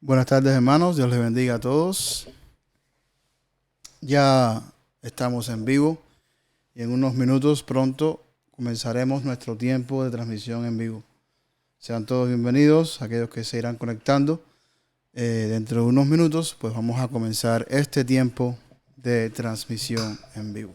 Buenas tardes, hermanos. Dios les bendiga a todos. Ya estamos en vivo y en unos minutos pronto comenzaremos nuestro tiempo de transmisión en vivo. Sean todos bienvenidos, aquellos que se irán conectando. Dentro de unos minutos, pues vamos a comenzar este tiempo de transmisión en vivo.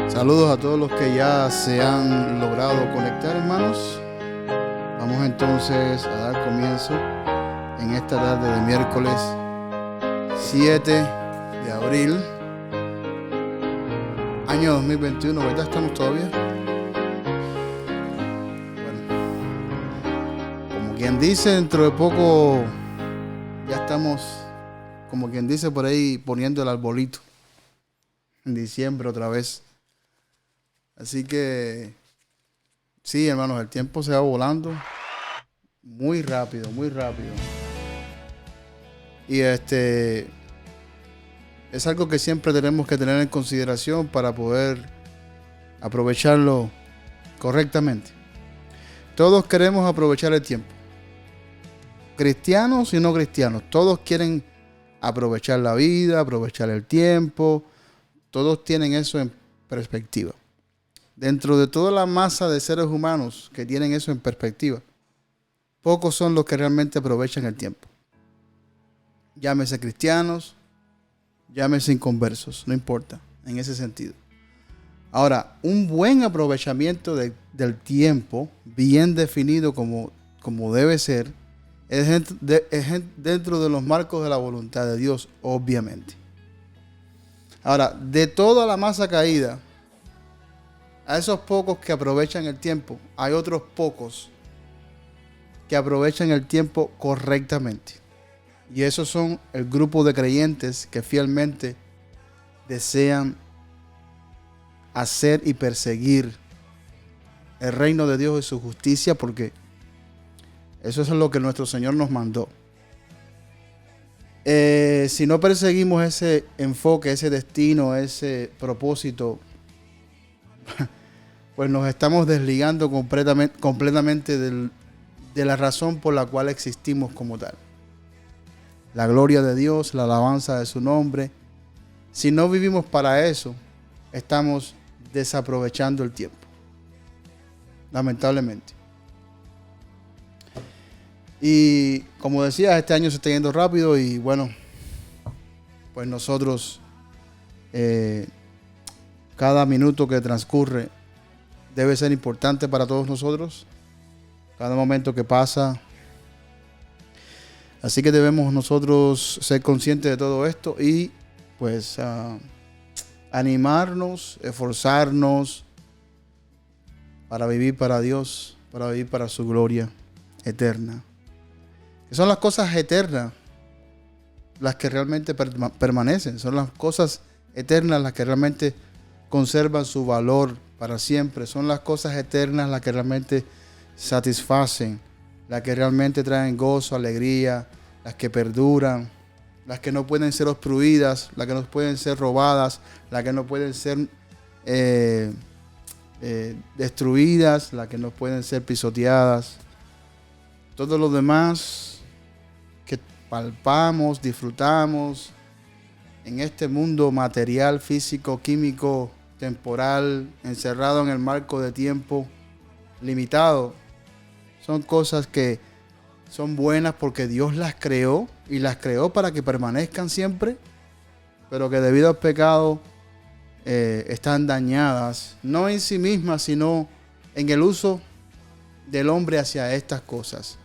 Saludos a todos los que ya se han logrado conectar, hermanos. Vamos entonces a dar comienzo en esta tarde de miércoles 7 de abril, año 2021, ¿verdad? ¿Estamos todavía? Bueno, como quien dice, dentro de poco ya estamos, como quien dice por ahí, poniendo el arbolito en diciembre otra vez. Así que, sí, hermanos, el tiempo se va volando muy rápido, muy rápido. Y es algo que siempre tenemos que tener en consideración para poder aprovecharlo correctamente. Todos queremos aprovechar el tiempo. Cristianos y no cristianos, todos quieren aprovechar la vida, aprovechar el tiempo. Todos tienen eso en perspectiva. Dentro de toda la masa de seres humanos que tienen eso en perspectiva, pocos son los que realmente aprovechan el tiempo. Llámese cristianos, llámese inconversos, no importa, en ese sentido. Ahora, un buen aprovechamiento del tiempo, bien definido como debe ser, es dentro de los marcos de la voluntad de Dios, obviamente. Ahora, de toda la masa caída, a esos pocos que aprovechan el tiempo, hay otros pocos que aprovechan el tiempo correctamente. Y esos son el grupo de creyentes que fielmente desean hacer y perseguir el reino de Dios y su justicia, porque eso es lo que nuestro Señor nos mandó. Si no perseguimos ese enfoque, ese destino, ese propósito, pues nos estamos desligando completamente de la razón por la cual existimos como tal. La gloria de Dios, la alabanza de su nombre. Si no vivimos para eso, estamos desaprovechando el tiempo. Lamentablemente. Y como decía, este año se está yendo rápido y bueno, pues nosotros cada minuto que transcurre debe ser importante para todos nosotros. Cada momento que pasa. Así que debemos nosotros ser conscientes de todo esto y pues animarnos, esforzarnos para vivir para Dios, para vivir para su gloria eterna. Que son las cosas eternas las que realmente permanecen, son las cosas eternas las que realmente conservan su valor para siempre, son las cosas eternas las que realmente satisfacen, las que realmente traen gozo, alegría, las que perduran, las que no pueden ser obstruidas, las que no pueden ser robadas, las que no pueden ser destruidas, las que no pueden ser pisoteadas. Todo lo demás que palpamos, disfrutamos en este mundo material, físico, químico, temporal, encerrado en el marco de tiempo limitado, son cosas que son buenas porque Dios las creó y las creó para que permanezcan siempre, pero que debido al pecado están dañadas, no en sí mismas, sino en el uso del hombre hacia estas cosas,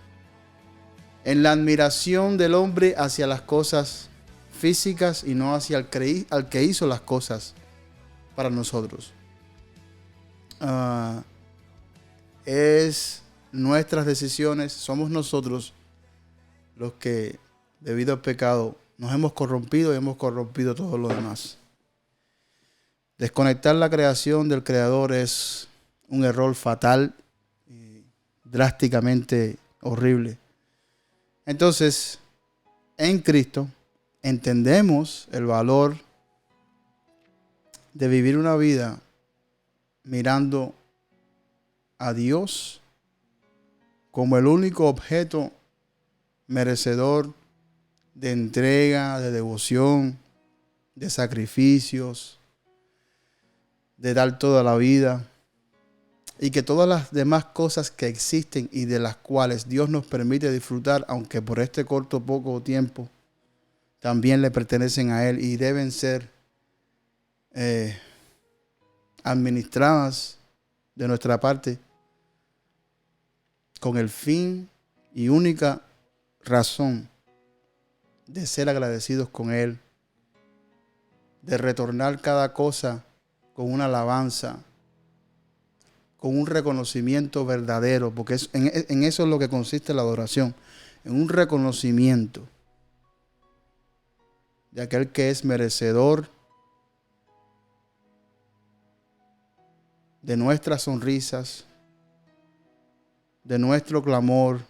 en la admiración del hombre hacia las cosas físicas y no hacia al que hizo las cosas para nosotros. Es nuestras decisiones, somos nosotros los que debido al pecado nos hemos corrompido y hemos corrompido todo lo demás. Desconectar la creación del Creador es un error fatal y drásticamente horrible. Entonces, en Cristo entendemos el valor de vivir una vida mirando a Dios como el único objeto merecedor de entrega, de devoción, de sacrificios, de dar toda la vida, y que todas las demás cosas que existen y de las cuales Dios nos permite disfrutar, aunque por este corto poco tiempo, también le pertenecen a Él y deben ser administradas de nuestra parte con el fin y única razón de ser agradecidos con Él, de retornar cada cosa con una alabanza, con un reconocimiento verdadero, porque en eso es lo que consiste la adoración, en un reconocimiento de aquel que es merecedor de nuestras sonrisas, de nuestro clamor,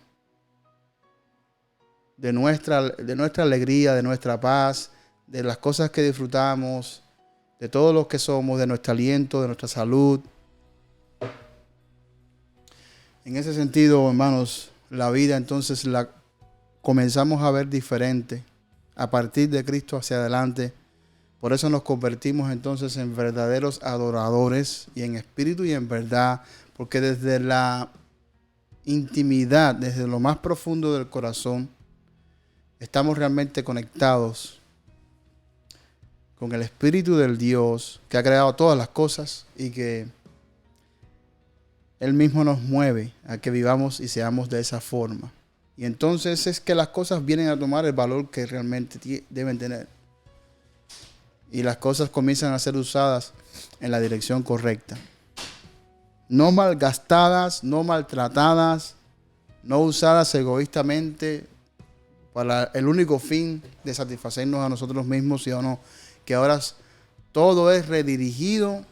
de nuestra alegría, de nuestra paz, de las cosas que disfrutamos, de todo lo que somos, de nuestro aliento, de nuestra salud. En ese sentido, hermanos, la vida entonces la comenzamos a ver diferente a partir de Cristo hacia adelante. Por eso nos convertimos entonces en verdaderos adoradores y en espíritu y en verdad, porque desde la intimidad, desde lo más profundo del corazón, estamos realmente conectados con el Espíritu del Dios que ha creado todas las cosas y que Él mismo nos mueve a que vivamos y seamos de esa forma. Y entonces es que las cosas vienen a tomar el valor que realmente deben tener. Y las cosas comienzan a ser usadas en la dirección correcta. No malgastadas, no maltratadas, no usadas egoístamente para el único fin de satisfacernos a nosotros mismos, sino que ahora todo es redirigido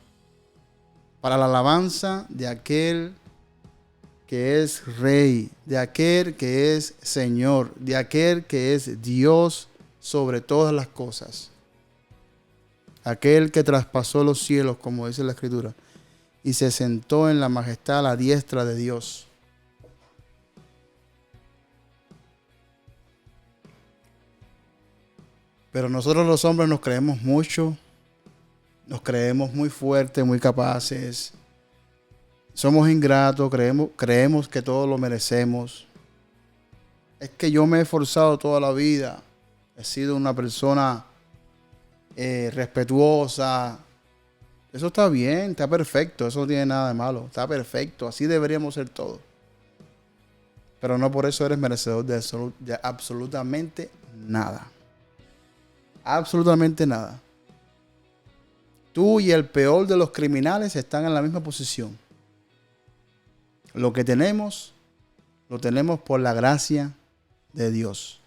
para la alabanza de aquel que es Rey, de aquel que es Señor, de aquel que es Dios sobre todas las cosas. Aquel que traspasó los cielos, como dice la Escritura, y se sentó en la majestad a la diestra de Dios. Pero nosotros los hombres nos creemos mucho, nos creemos muy fuertes, muy capaces. Somos ingratos, creemos que todo lo merecemos. Es que yo me he esforzado toda la vida. He sido una persona respetuosa. Eso está bien, está perfecto. Eso no tiene nada de malo. Está perfecto. Así deberíamos ser todos. Pero no por eso eres merecedor de absolutamente nada. Absolutamente nada. Tú y el peor de los criminales están en la misma posición. Lo que tenemos, lo tenemos por la gracia de Dios.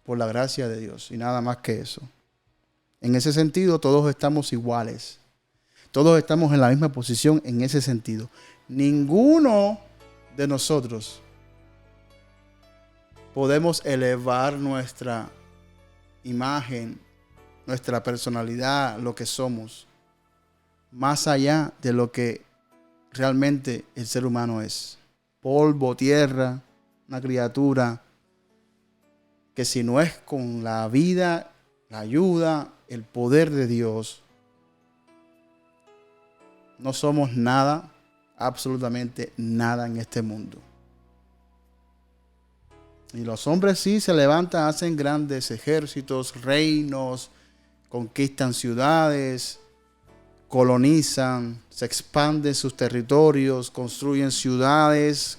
Por la gracia de Dios. Y nada más que eso. En ese sentido, todos estamos iguales. Todos estamos en la misma posición en ese sentido. Ninguno de nosotros podemos elevar nuestra imagen, nuestra personalidad, lo que somos, más allá de lo que realmente el ser humano es. Polvo, tierra, una criatura que si no es con la vida, la ayuda, el poder de Dios, no somos nada, absolutamente nada en este mundo. Y los hombres sí se levantan, hacen grandes ejércitos, reinos, conquistan ciudades, colonizan, se expanden sus territorios, construyen ciudades,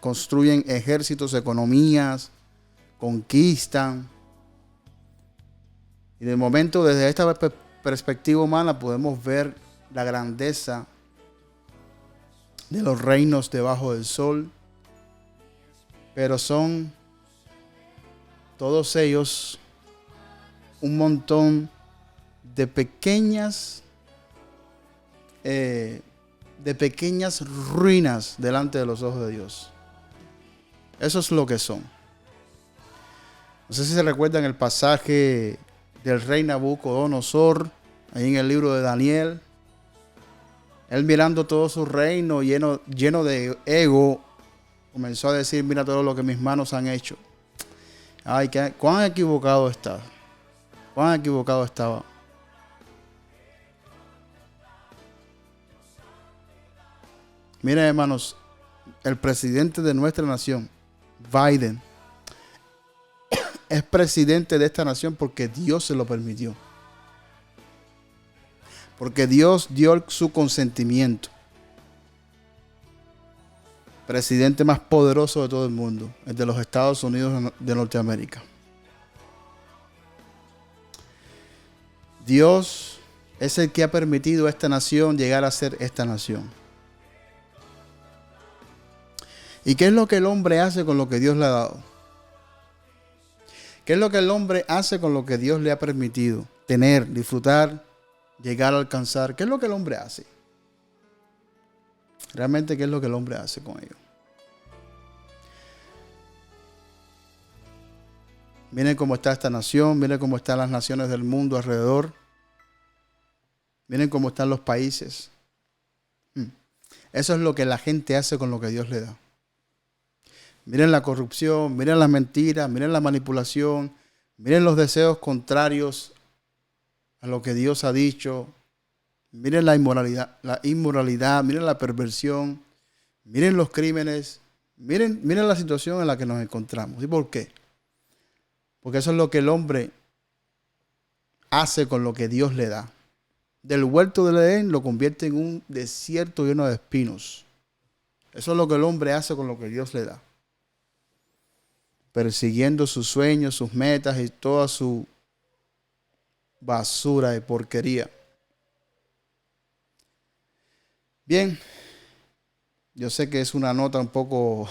construyen ejércitos, economías, conquistan. Y de momento, desde esta perspectiva humana, podemos ver la grandeza de los reinos debajo del sol. Pero son todos ellos un montón de pequeñas ruinas delante de los ojos de Dios. Eso es lo que son. No sé si se recuerdan el pasaje del rey Nabucodonosor, ahí en el libro de Daniel. Él mirando todo su reino lleno de ego, comenzó a decir, mira todo lo que mis manos han hecho. Ay, cuán equivocado está. Cuán equivocado estaba. Miren, hermanos, el presidente de nuestra nación, Biden, es presidente de esta nación porque Dios se lo permitió. Porque Dios dio su consentimiento. Presidente más poderoso de todo el mundo, el de los Estados Unidos de Norteamérica. Dios es el que ha permitido a esta nación llegar a ser esta nación. ¿Y qué es lo que el hombre hace con lo que Dios le ha dado? ¿Qué es lo que el hombre hace con lo que Dios le ha permitido tener, disfrutar, llegar a alcanzar? ¿Qué es lo que el hombre hace? Realmente, ¿qué es lo que el hombre hace con ello? Miren cómo está esta nación, miren cómo están las naciones del mundo alrededor. Miren cómo están los países. Eso es lo que la gente hace con lo que Dios le da. Miren la corrupción, miren las mentiras, miren la manipulación, miren los deseos contrarios a lo que Dios ha dicho. Miren la inmoralidad, miren la perversión, miren los crímenes, miren la situación en la que nos encontramos. ¿Y por qué? Porque eso es lo que el hombre hace con lo que Dios le da. Del huerto del Edén lo convierte en un desierto lleno de espinos. Eso es lo que el hombre hace con lo que Dios le da. Persiguiendo sus sueños, sus metas y toda su basura y porquería. Bien, yo sé que es una nota un poco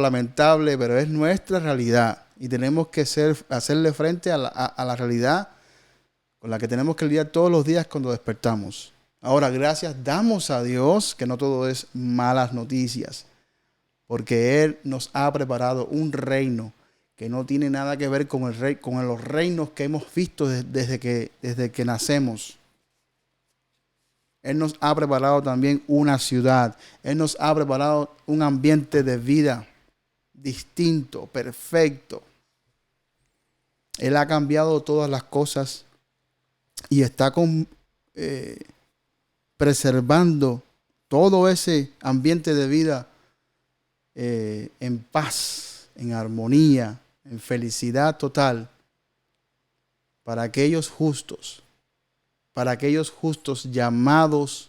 lamentable, pero es nuestra realidad y tenemos que hacerle frente a la realidad con la que tenemos que lidiar todos los días cuando despertamos. Ahora, gracias damos a Dios que no todo es malas noticias, porque Él nos ha preparado un reino que no tiene nada que ver con los reinos que hemos visto desde que nacemos. Él nos ha preparado también una ciudad. Él nos ha preparado un ambiente de vida distinto, perfecto. Él ha cambiado todas las cosas y está preservando todo ese ambiente de vida en paz, en armonía, en felicidad total para aquellos justos. Para aquellos justos llamados,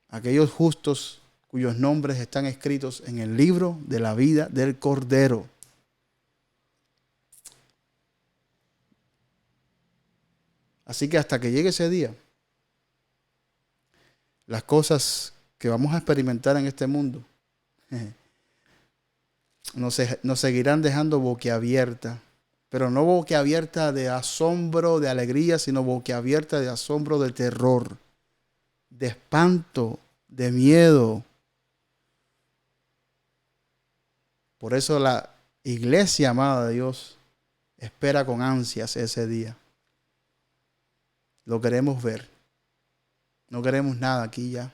aquellos justos cuyos nombres están escritos en el libro de la vida del Cordero. Así que hasta que llegue ese día, las cosas que vamos a experimentar en este mundo nos seguirán dejando boquiabierta, pero no boquiabierta de asombro, de alegría, sino boquiabierta de asombro, de terror, de espanto, de miedo. Por eso la iglesia amada de Dios espera con ansias ese día. Lo queremos ver. No queremos nada aquí ya.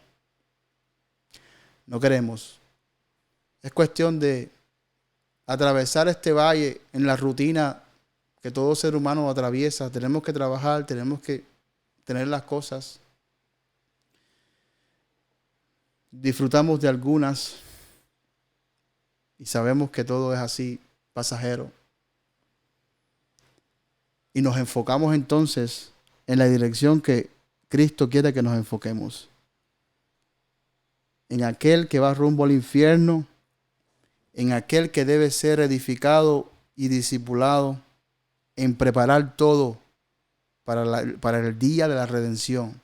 No queremos. Es cuestión de atravesar este valle en la rutina que todo ser humano atraviesa. Tenemos que trabajar, tenemos que tener las cosas. Disfrutamos de algunas y sabemos que todo es así, pasajero. Y nos enfocamos entonces en la dirección que Cristo quiere que nos enfoquemos. En aquel que va rumbo al infierno, en aquel que debe ser edificado y discipulado, en preparar todo para el día de la redención.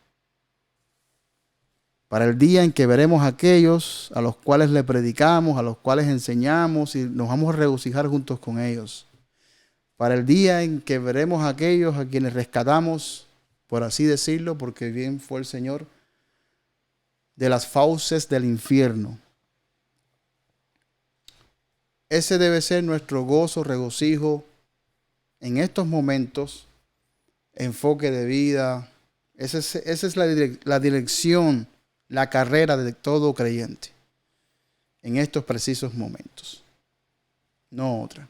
Para el día en que veremos a aquellos a los cuales le predicamos, a los cuales enseñamos y nos vamos a regocijar juntos con ellos. Para el día en que veremos a aquellos a quienes rescatamos, por así decirlo, porque bien fue el Señor, de las fauces del infierno. Ese debe ser nuestro gozo, regocijo en estos momentos, enfoque de vida. Esa es la dirección, la carrera de todo creyente en estos precisos momentos, no otra.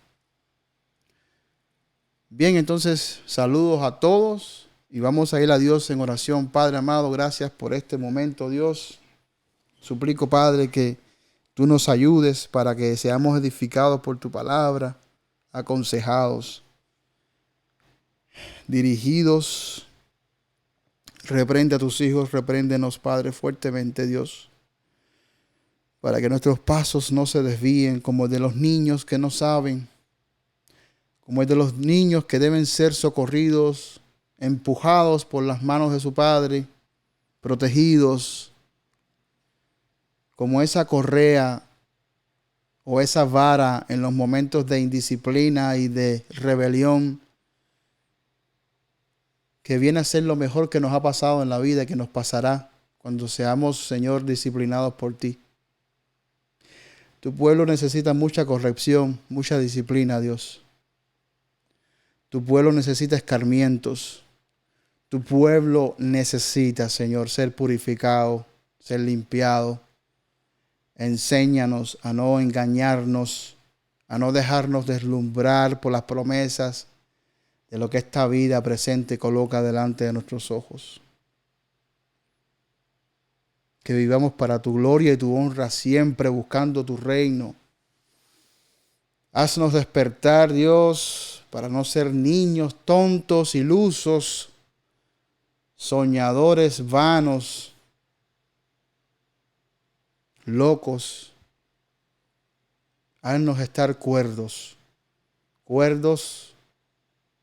Bien, entonces saludos a todos y vamos a ir a Dios en oración. Padre amado, gracias por este momento, Dios. Suplico, Padre, que tú nos ayudes para que seamos edificados por tu palabra, aconsejados, dirigidos. Reprende a tus hijos, repréndenos, Padre, fuertemente, Dios, para que nuestros pasos no se desvíen como el de los niños que no saben, como el de los niños que deben ser socorridos, empujados por las manos de su Padre, protegidos, como esa correa o esa vara en los momentos de indisciplina y de rebelión, que viene a ser lo mejor que nos ha pasado en la vida y que nos pasará cuando seamos, Señor, disciplinados por ti. Tu pueblo necesita mucha corrección, mucha disciplina, Dios. Tu pueblo necesita escarmientos. Tu pueblo necesita, Señor, ser purificado, ser limpiado. Enséñanos a no engañarnos, a no dejarnos deslumbrar por las promesas de lo que esta vida presente coloca delante de nuestros ojos. Que vivamos para tu gloria y tu honra, siempre buscando tu reino. Haznos despertar, Dios, para no ser niños tontos, ilusos, soñadores vanos, locos. Haznos estar cuerdos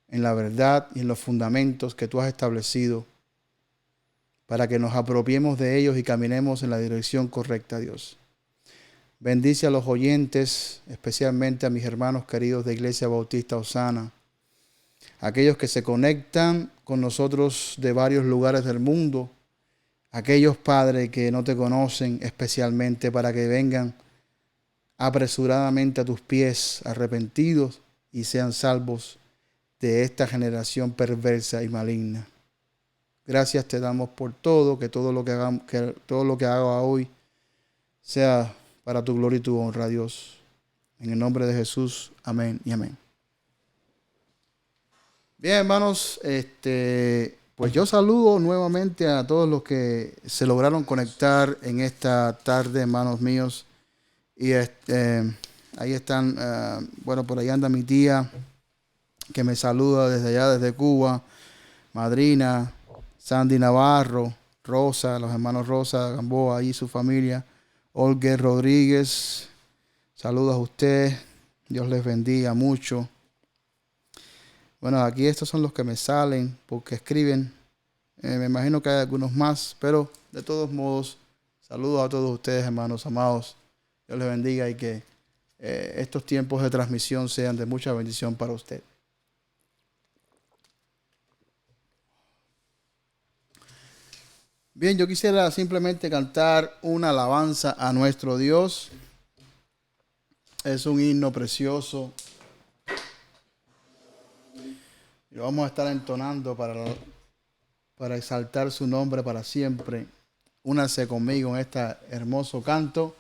en la verdad y en los fundamentos que tú has establecido, para que nos apropiemos de ellos y caminemos en la dirección correcta, Dios. Bendice a los oyentes, especialmente a mis hermanos queridos de Iglesia Bautista Osana, aquellos que se conectan con nosotros de varios lugares del mundo, aquellos, Padre, que no te conocen especialmente, para que vengan apresuradamente a tus pies, arrepentidos, y sean salvos de esta generación perversa y maligna. Gracias te damos por todo, que todo lo que haga hoy sea para tu gloria y tu honra, Dios. En el nombre de Jesús, amén y amén. Bien, hermanos, pues yo saludo nuevamente a todos los que se lograron conectar en esta tarde, hermanos míos. Y ahí están, bueno, por ahí anda mi tía, que me saluda desde allá, desde Cuba, madrina, Sandy Navarro, Rosa, los hermanos Rosa, Gamboa y su familia, Olga Bueno, aquí estos son los que me salen porque escriben. Me imagino que hay algunos más, pero de todos modos, saludos a todos ustedes, hermanos amados. Dios les bendiga y que estos tiempos de transmisión sean de mucha bendición para usted. Bien, yo quisiera simplemente cantar una alabanza a nuestro Dios. Es un himno precioso. Y lo vamos a estar entonando para exaltar su nombre para siempre. Únase conmigo en este hermoso canto.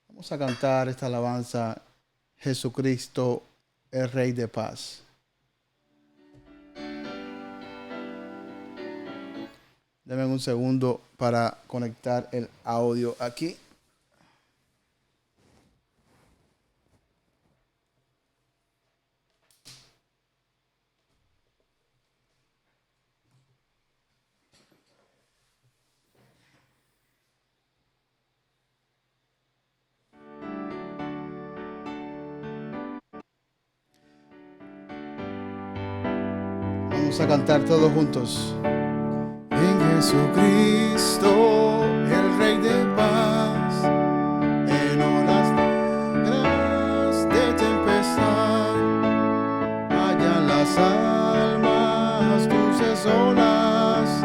Vamos a cantar esta alabanza, Jesucristo, el Rey de Paz. Denme un segundo para conectar el audio aquí. Vamos a cantar todos juntos. En Jesucristo, el Rey de Paz, en horas negras de tempestad, hallan las almas dulces olas,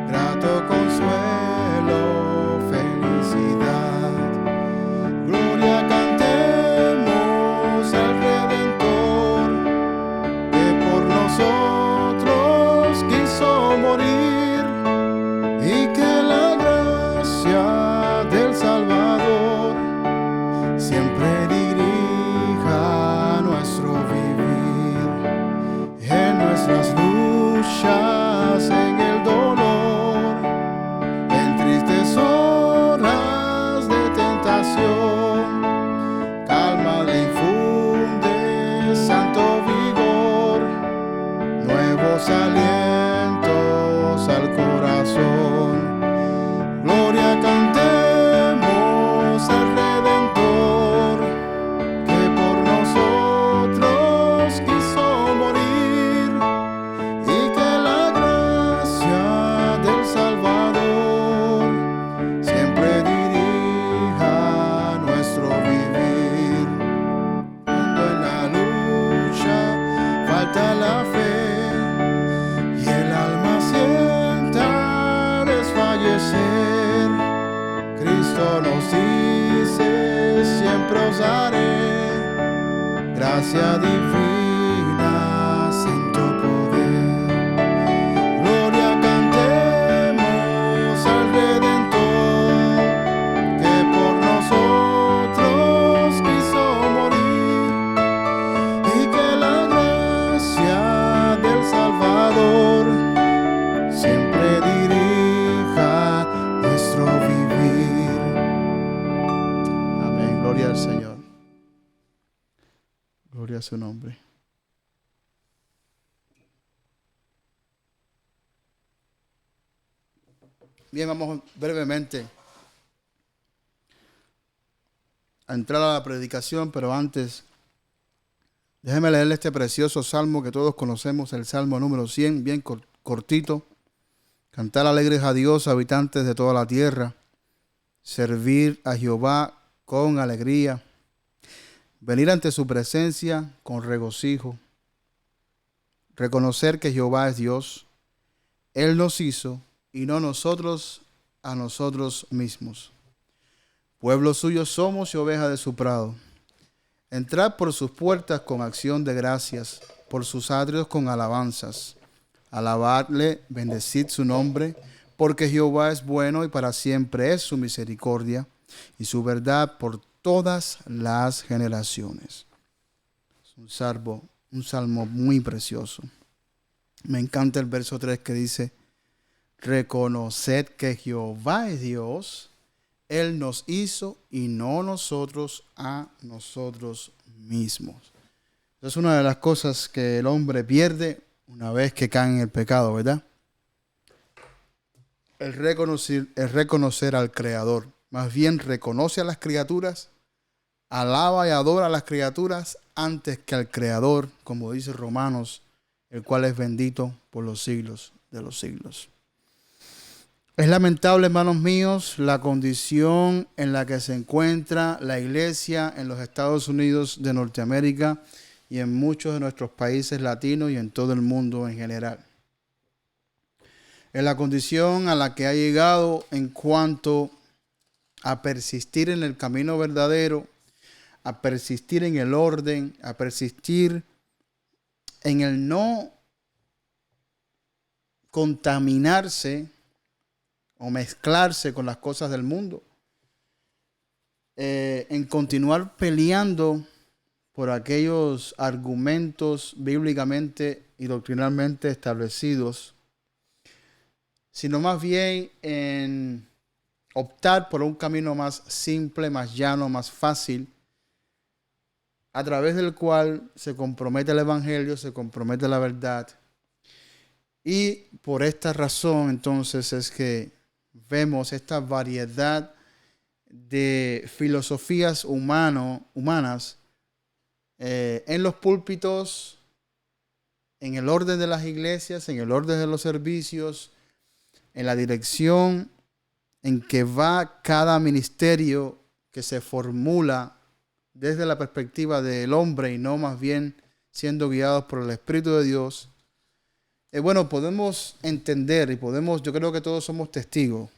grato consuelo, felicidad. Gloria cantemos al Redentor, que por nosotros quiso morir. Y que la gracia del Salvador siempre dirija nuestro vivir, en nuestras luchas, en el dolor, en tristes horas de tentación. Calma le infunde santo vigor, nuevos alientos al corazón. Gloria cantemos al Redentor, que por nosotros quiso morir, y que la gracia del Salvador siempre dirija nuestro vivir. Cuando en la lucha falta la fe y el alma sienta desfallecer, Cristo nos dice: siempre os daré gracia divina, santo poder. Gloria cantemos al Redentor, que por nosotros quiso morir, y que la gracia del Salvador siempre dirija nuestro vivir. Amén. Gloria al Señor. Gloria a su nombre. Bien, vamos brevemente a entrar a la predicación, pero antes déjeme leerle este precioso salmo que todos conocemos, el Salmo número 100, bien cortito. Cantar alegres a Dios, habitantes de toda la tierra. Servir a Jehová con alegría. Venir ante su presencia con regocijo. Reconocer que Jehová es Dios. Él nos hizo y no nosotros a nosotros mismos. Pueblo suyo somos y oveja de su prado. Entrad por sus puertas con acción de gracias, por sus atrios con alabanzas. Alabadle, bendecid su nombre, porque Jehová es bueno y para siempre es su misericordia y su verdad por todas las generaciones. Es un salmo muy precioso. Me encanta el verso 3 que dice: reconoced que Jehová es Dios, Él nos hizo y no nosotros a nosotros mismos. Es una de las cosas que el hombre pierde una vez que cae en el pecado, ¿verdad? El reconocer al Creador. Más bien reconoce a las criaturas, alaba y adora a las criaturas antes que al Creador, como dice Romanos el cual es bendito por los siglos de los siglos. Es lamentable, hermanos míos, la condición en la que se encuentra la iglesia en los Estados Unidos de Norteamérica y en muchos de nuestros países latinos y en todo el mundo en general. Es la condición a la que ha llegado en cuanto a persistir en el camino verdadero, a persistir en el orden, a persistir en el no contaminarse o mezclarse con las cosas del mundo, en continuar peleando por aquellos argumentos bíblicamente y doctrinalmente establecidos, sino más bien en optar por un camino más simple, más llano, más fácil, a través del cual se compromete el evangelio, se compromete la verdad. Y por esta razón, entonces, es que vemos esta variedad de filosofías humanas en los púlpitos, en el orden de las iglesias, en el orden de los servicios, en la dirección en que va cada ministerio que se formula desde la perspectiva del hombre y no más bien siendo guiados por el Espíritu de Dios. Bueno, podemos entender y yo creo que todos somos testigos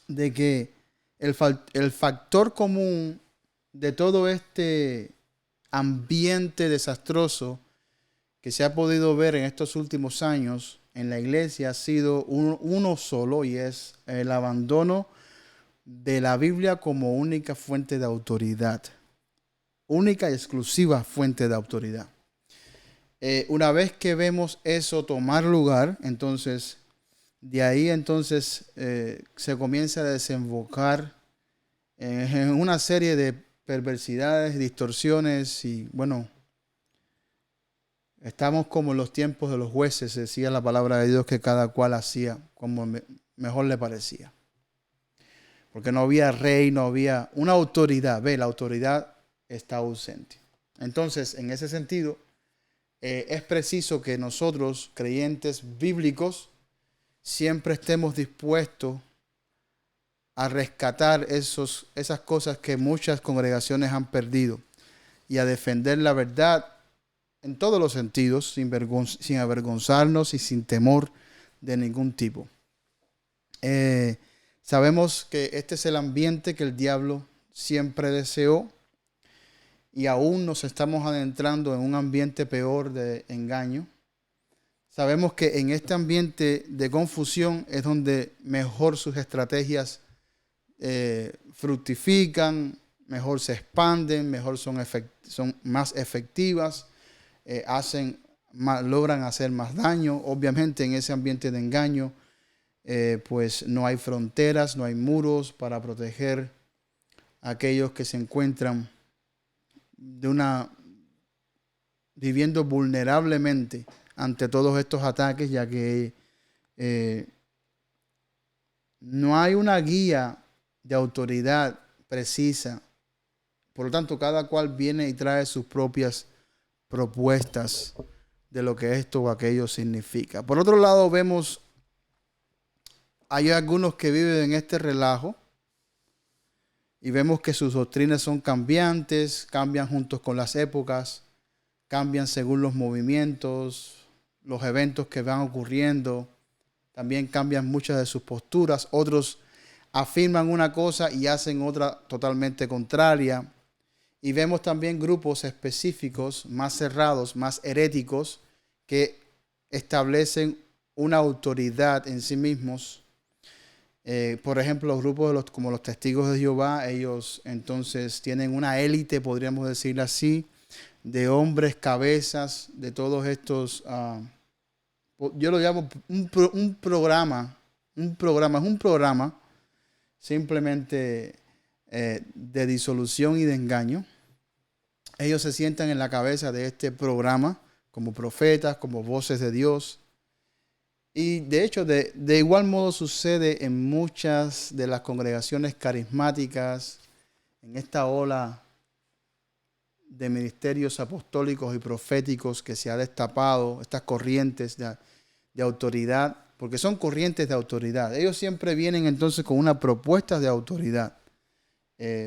de que el factor común de todo este ambiente desastroso que se ha podido ver en estos últimos años en la iglesia ha sido uno solo, y es el abandono de la Biblia como única fuente de autoridad, única y exclusiva fuente de autoridad. Una vez que vemos eso tomar lugar, entonces de ahí entonces se comienza a desembocar en una serie de perversidades, distorsiones y bueno, estamos como en los tiempos de los jueces, decía la palabra de Dios, que cada cual hacía como mejor le parecía. Porque no había rey, no había una autoridad. La autoridad está ausente. Entonces, en ese sentido, es preciso que nosotros, creyentes bíblicos, siempre estemos dispuestos a rescatar esas cosas que muchas congregaciones han perdido y a defender la verdad en todos los sentidos, sin avergonzarnos y sin temor de ningún tipo. Sabemos que este es el ambiente que el diablo siempre deseó y aún nos estamos adentrando en un ambiente peor de engaño. Sabemos que en este ambiente de confusión es donde mejor sus estrategias fructifican, mejor se expanden, mejor son más efectivas. Logran hacer más daño. Obviamente en ese ambiente de engaño pues no hay fronteras, no hay muros para proteger a aquellos que se encuentran viviendo vulnerablemente ante todos estos ataques, ya que no hay una guía de autoridad precisa. Por lo tanto, cada cual viene y trae sus propias propuestas de lo que esto o aquello significa. Por otro lado, hay algunos que viven en este relajo y vemos que sus doctrinas son cambiantes, cambian juntos con las épocas, cambian según los movimientos, los eventos que van ocurriendo, también cambian muchas de sus posturas. Otros afirman una cosa y hacen otra totalmente contraria. Y vemos también grupos específicos, más cerrados, más heréticos, que establecen una autoridad en sí mismos. Por ejemplo, los grupos como los Testigos de Jehová, ellos entonces tienen una élite, podríamos decirlo así, de hombres, cabezas, de todos estos, yo lo llamo un programa simplemente de disolución y de engaño. Ellos se sientan en la cabeza de este programa como profetas, como voces de Dios. Y de hecho, de igual modo sucede en muchas de las congregaciones carismáticas, en esta ola de ministerios apostólicos y proféticos que se ha destapado, estas corrientes de autoridad, porque son corrientes de autoridad. Ellos siempre vienen entonces con una propuesta de autoridad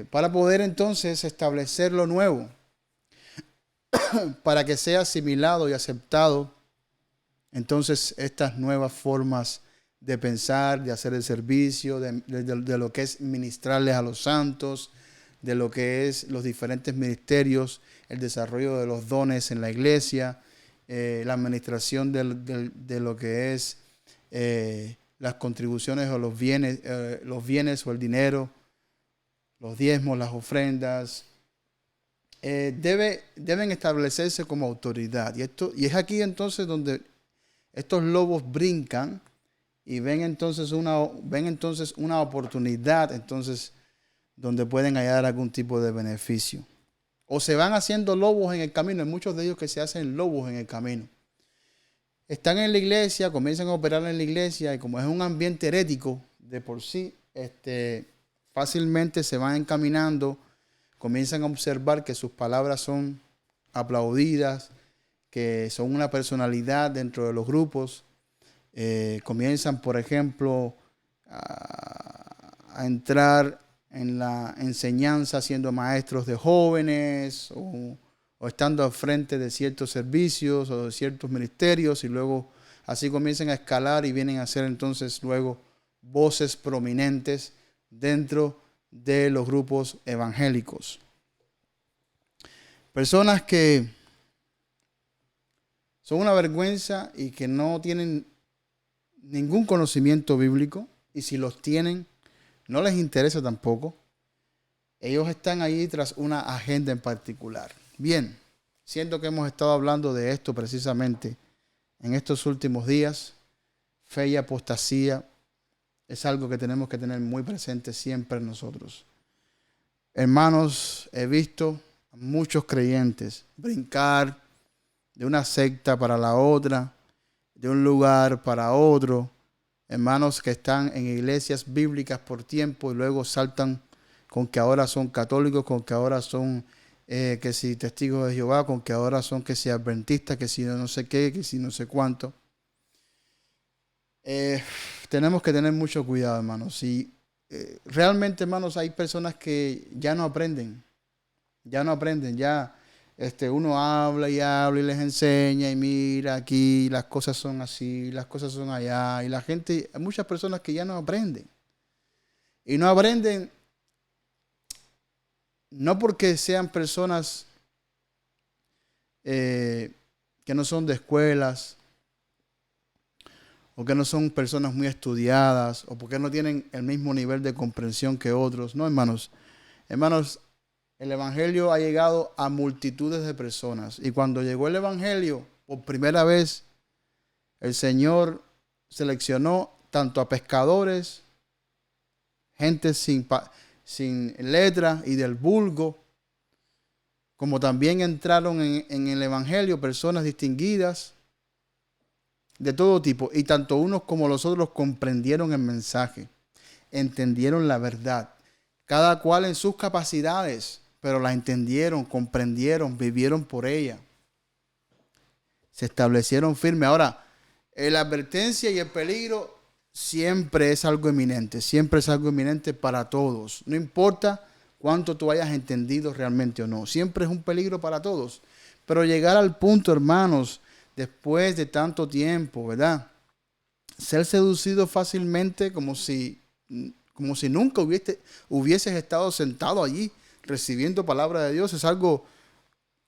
para poder entonces establecer lo nuevo, para que sea asimilado y aceptado entonces estas nuevas formas de pensar, de hacer el servicio, de lo que es ministrarles a los santos, de lo que es los diferentes ministerios, el desarrollo de los dones en la iglesia, la administración de lo que es las contribuciones o los bienes o el dinero, los diezmos, las ofrendas. Deben establecerse como autoridad. Y es aquí entonces donde estos lobos brincan y ven entonces una oportunidad entonces donde pueden hallar algún tipo de beneficio. O se van haciendo lobos en el camino. Hay muchos de ellos que se hacen lobos en el camino. Están en la iglesia, comienzan a operar en la iglesia y como es un ambiente herético de por sí, fácilmente se van encaminando, comienzan a observar que sus palabras son aplaudidas, que son una personalidad dentro de los grupos. Comienzan, por ejemplo, a entrar en la enseñanza siendo maestros de jóvenes o estando al frente de ciertos servicios o de ciertos ministerios, y luego así comienzan a escalar y vienen a ser entonces luego voces prominentes dentro de los grupos evangélicos. Personas que son una vergüenza y que no tienen ningún conocimiento bíblico, y si los tienen, no les interesa tampoco. Ellos están ahí tras una agenda en particular. Bien, siento que hemos estado hablando de esto precisamente en estos últimos días. Fe y apostasía es algo que tenemos que tener muy presente siempre nosotros. Hermanos, he visto a muchos creyentes brincar de una secta para la otra, de un lugar para otro. Hermanos que están en iglesias bíblicas por tiempo y luego saltan con que ahora son católicos, con que ahora son que si testigos de Jehová, con que ahora son que si adventistas, que si no sé qué, que si no sé cuánto. Tenemos que tener mucho cuidado, hermanos. Y realmente, hermanos, hay personas que ya no aprenden. Uno habla y les enseña y mira aquí, las cosas son así, las cosas son allá. Y la gente, hay muchas personas que ya no aprenden. Y no aprenden no porque sean personas que no son de escuelas, o que no son personas muy estudiadas, o porque no tienen el mismo nivel de comprensión que otros. No, hermanos. Hermanos, el evangelio ha llegado a multitudes de personas. Y cuando llegó el evangelio, por primera vez, el Señor seleccionó tanto a pescadores, gente sin letra y del vulgo, como también entraron en el evangelio personas distinguidas de todo tipo. Y tanto unos como los otros comprendieron el mensaje, entendieron la verdad, cada cual en sus capacidades, pero la entendieron, comprendieron, vivieron por ella. Se establecieron firmes. Ahora, la advertencia y el peligro siempre es algo eminente. Siempre es algo eminente para todos. No importa cuánto tú hayas entendido realmente o no. Siempre es un peligro para todos. Pero llegar al punto, hermanos, después de tanto tiempo, ¿verdad? Ser seducido fácilmente como si nunca hubieses estado sentado allí recibiendo palabra de Dios, es algo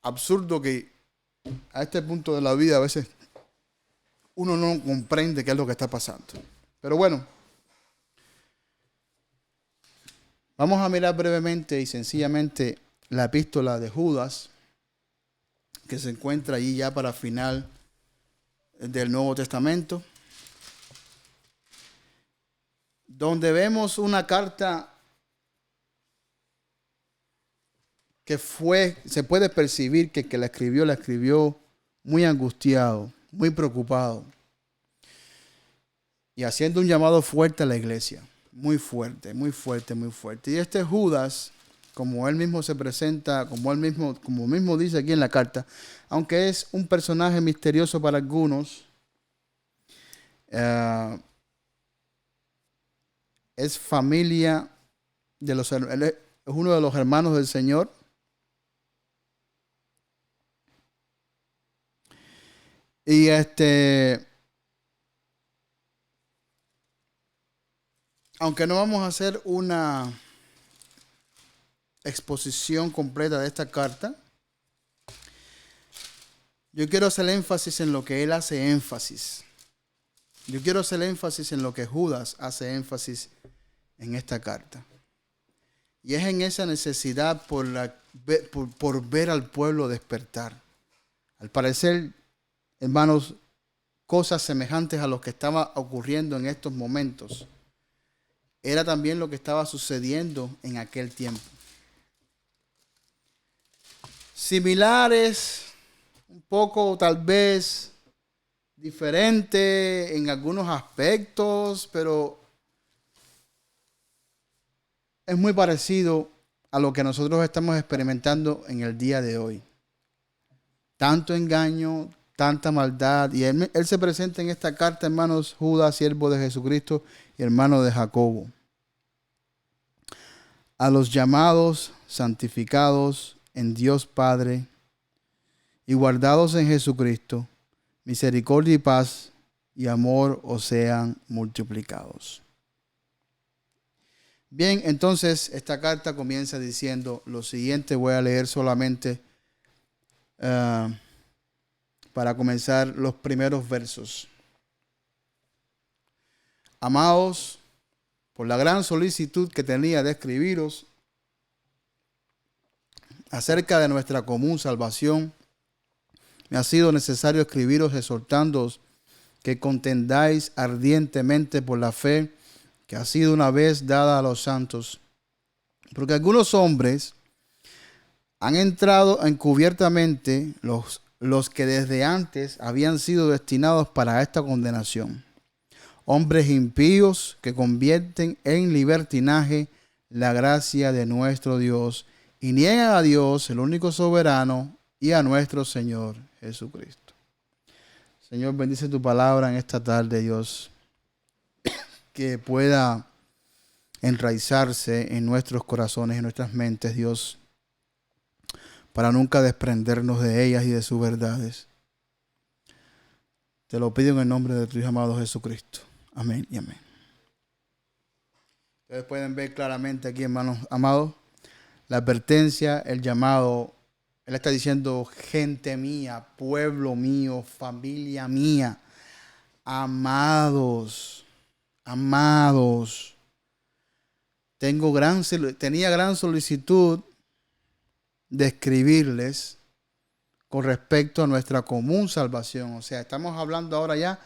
absurdo que a este punto de la vida a veces uno no comprende qué es lo que está pasando. Pero bueno, vamos a mirar brevemente y sencillamente la epístola de Judas, que se encuentra allí ya para final del Nuevo Testamento, donde vemos una carta que se puede percibir que la escribió muy angustiado, muy preocupado, y haciendo un llamado fuerte a la iglesia, muy fuerte, muy fuerte, muy fuerte. Y este Judas, como él mismo se presenta, como mismo dice aquí en la carta, aunque es un personaje misterioso para algunos, es familia él es uno de los hermanos del Señor. Y aunque no vamos a hacer una exposición completa de esta carta, yo quiero hacer énfasis en lo que él hace énfasis. Yo quiero hacer énfasis en lo que Judas hace énfasis en esta carta. Y es en esa necesidad por ver al pueblo despertar. Al parecer, hermanos, cosas semejantes a lo que estaba ocurriendo en estos momentos era también lo que estaba sucediendo en aquel tiempo. Similares, un poco tal vez diferente en algunos aspectos, pero es muy parecido a lo que nosotros estamos experimentando en el día de hoy. Tanto engaño, tanta maldad. Y él se presenta en esta carta, hermanos, Judas, siervo de Jesucristo y hermano de Jacobo. A los llamados, santificados en Dios Padre y guardados en Jesucristo, misericordia y paz y amor os sean multiplicados. Bien, entonces esta carta comienza diciendo lo siguiente. Voy a leer solamente para comenzar los primeros versos. Amados, por la gran solicitud que tenía de escribiros acerca de nuestra común salvación, me ha sido necesario escribiros exhortándoos que contendáis ardientemente por la fe que ha sido una vez dada a los santos. Porque algunos hombres han entrado encubiertamente, los que desde antes habían sido destinados para esta condenación. Hombres impíos que convierten en libertinaje la gracia de nuestro Dios y niegan a Dios, el único soberano, y a nuestro Señor Jesucristo. Señor, bendice tu palabra en esta tarde, Dios, que pueda enraizarse en nuestros corazones y nuestras mentes, Dios, para nunca desprendernos de ellas y de sus verdades. Te lo pido en el nombre de tu Hijo amado Jesucristo. Amén y amén. Ustedes pueden ver claramente aquí, hermanos amados, la advertencia, el llamado. Él está diciendo: gente mía, pueblo mío, familia mía, amados, amados. Tenía gran solicitud de escribirles con respecto a nuestra común salvación. O sea, estamos hablando ahora ya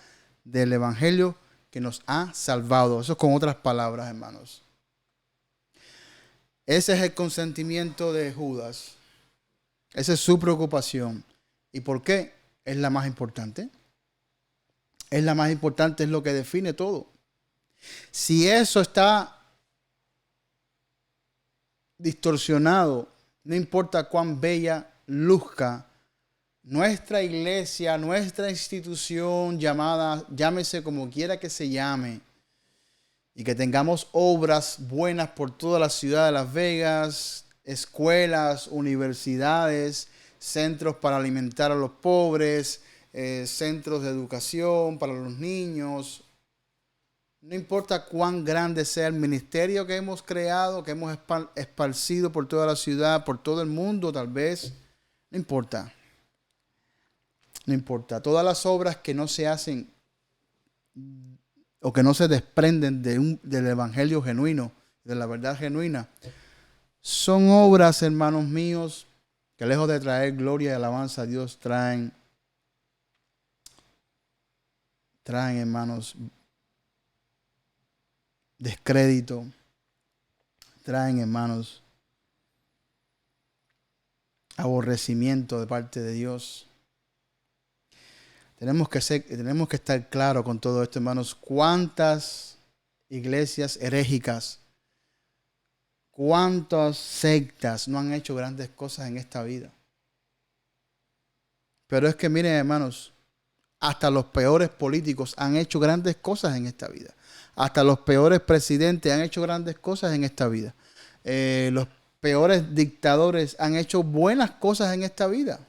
del evangelio que nos ha salvado. Eso es con otras palabras, hermanos. Ese es el consentimiento de Judas. Esa es su preocupación. ¿Y por qué? Es la más importante. Es la más importante, es lo que define todo. Si eso está distorsionado, no importa cuán bella luzca nuestra iglesia, nuestra institución llamada, llámese como quiera que se llame, y que tengamos obras buenas por toda la ciudad de Las Vegas, escuelas, universidades, centros para alimentar a los pobres, centros de educación para los niños. No importa cuán grande sea el ministerio que hemos creado, que hemos esparcido por toda la ciudad, por todo el mundo tal vez, no importa. No importa. Todas las obras que no se hacen o que no se desprenden del evangelio genuino, de la verdad genuina, son obras, hermanos míos, que lejos de traer gloria y alabanza a Dios, traen, hermanos, descrédito, traen, hermanos, aborrecimiento de parte de Dios. Tenemos que estar claros con todo esto, hermanos. ¿Cuántas iglesias herégicas ¿Cuántas sectas no han hecho grandes cosas en esta vida? Pero es que miren, hermanos, hasta los peores políticos han hecho grandes cosas en esta vida. Hasta los peores presidentes han hecho grandes cosas en esta vida. Los peores dictadores han hecho buenas cosas en esta vida.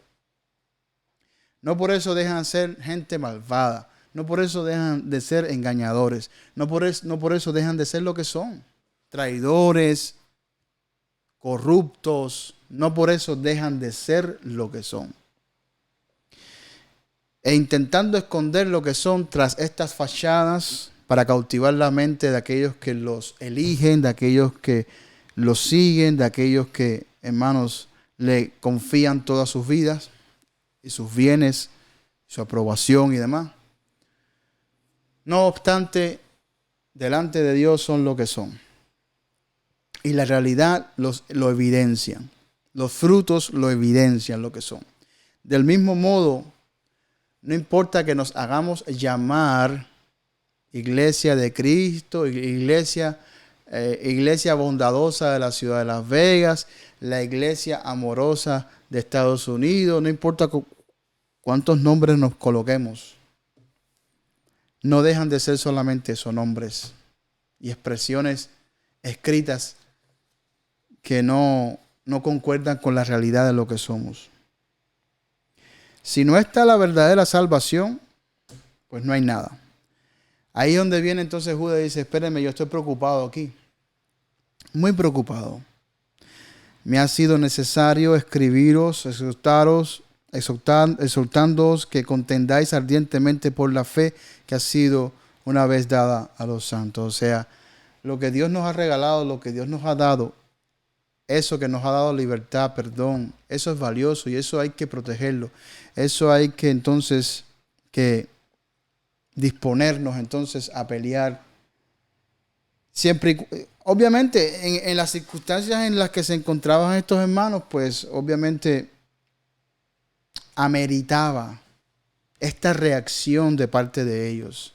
No por eso dejan de ser gente malvada. No por eso dejan de ser engañadores. No por eso dejan de ser lo que son. Traidores, corruptos. No por eso dejan de ser lo que son. E intentando esconder lo que son tras estas fachadas para cautivar la mente de aquellos que los eligen, de aquellos que los siguen, de aquellos que, hermanos, le confían todas sus vidas y sus bienes, su aprobación y demás. No obstante, delante de Dios son lo que son. Y la realidad lo evidencian. Los frutos lo evidencian lo que son. Del mismo modo, no importa que nos hagamos llamar Iglesia de Cristo, iglesia bondadosa de la ciudad de Las Vegas, la iglesia amorosa de Estados Unidos, no importa cuántos nombres nos coloquemos, no dejan de ser solamente esos nombres y expresiones escritas que no concuerdan con la realidad de lo que somos. Si no está la verdadera salvación, pues no hay nada. Ahí es donde viene entonces Judas y dice, espérenme, yo estoy preocupado aquí. Muy preocupado. Me ha sido necesario escribiros, exhortándoos que contendáis ardientemente por la fe que ha sido una vez dada a los santos. O sea, lo que Dios nos ha regalado, lo que Dios nos ha dado, eso que nos ha dado libertad, perdón, eso es valioso y eso hay que protegerlo. Eso hay que entonces disponernos entonces a pelear. Siempre, obviamente, en las circunstancias en las que se encontraban estos hermanos, pues obviamente ameritaba esta reacción de parte de ellos.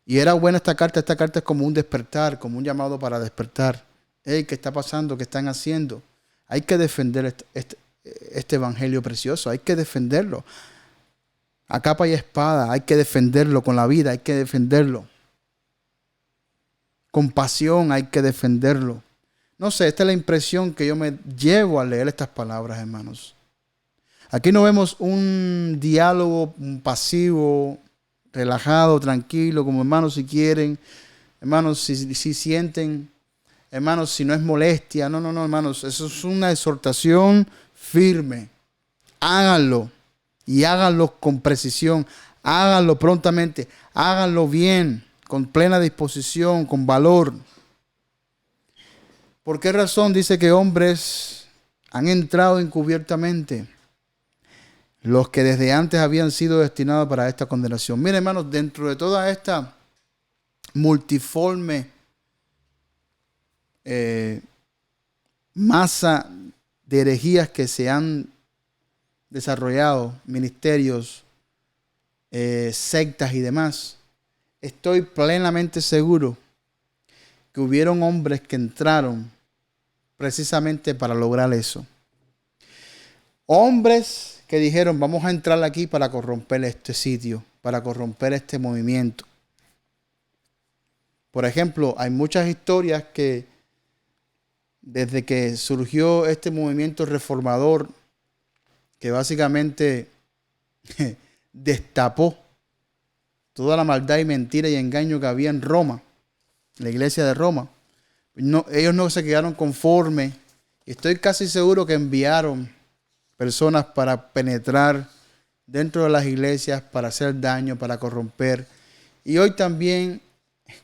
Y era buena esta carta es como un despertar, como un llamado para despertar. Hey, ¿qué está pasando? ¿Qué están haciendo? Hay que defender este evangelio precioso, hay que defenderlo. A capa y espada, hay que defenderlo con la vida, hay que defenderlo. Con pasión hay que defenderlo. No sé, esta es la impresión que yo me llevo al leer estas palabras, hermanos. Aquí no vemos un diálogo pasivo, relajado, tranquilo, como hermanos si quieren, hermanos si sienten, hermanos si no es molestia. No, hermanos, eso es una exhortación firme. Háganlo y háganlo con precisión, háganlo prontamente, háganlo bien, con plena disposición, con valor. ¿Por qué razón dice que hombres han entrado encubiertamente? Los que desde antes habían sido destinados para esta condenación. Miren, hermanos, dentro de toda esta multiforme masa de herejías que se han desarrollado, ministerios, sectas y demás, estoy plenamente seguro que hubieron hombres que entraron precisamente para lograr eso. Hombres que dijeron, vamos a entrar aquí para corromper este sitio, para corromper este movimiento. Por ejemplo, hay muchas historias que desde que surgió este movimiento reformador, que básicamente destapó toda la maldad y mentira y engaño que había en Roma, la iglesia de Roma. Ellos no se quedaron conformes. Estoy casi seguro que enviaron personas para penetrar dentro de las iglesias, para hacer daño, para corromper. Y hoy también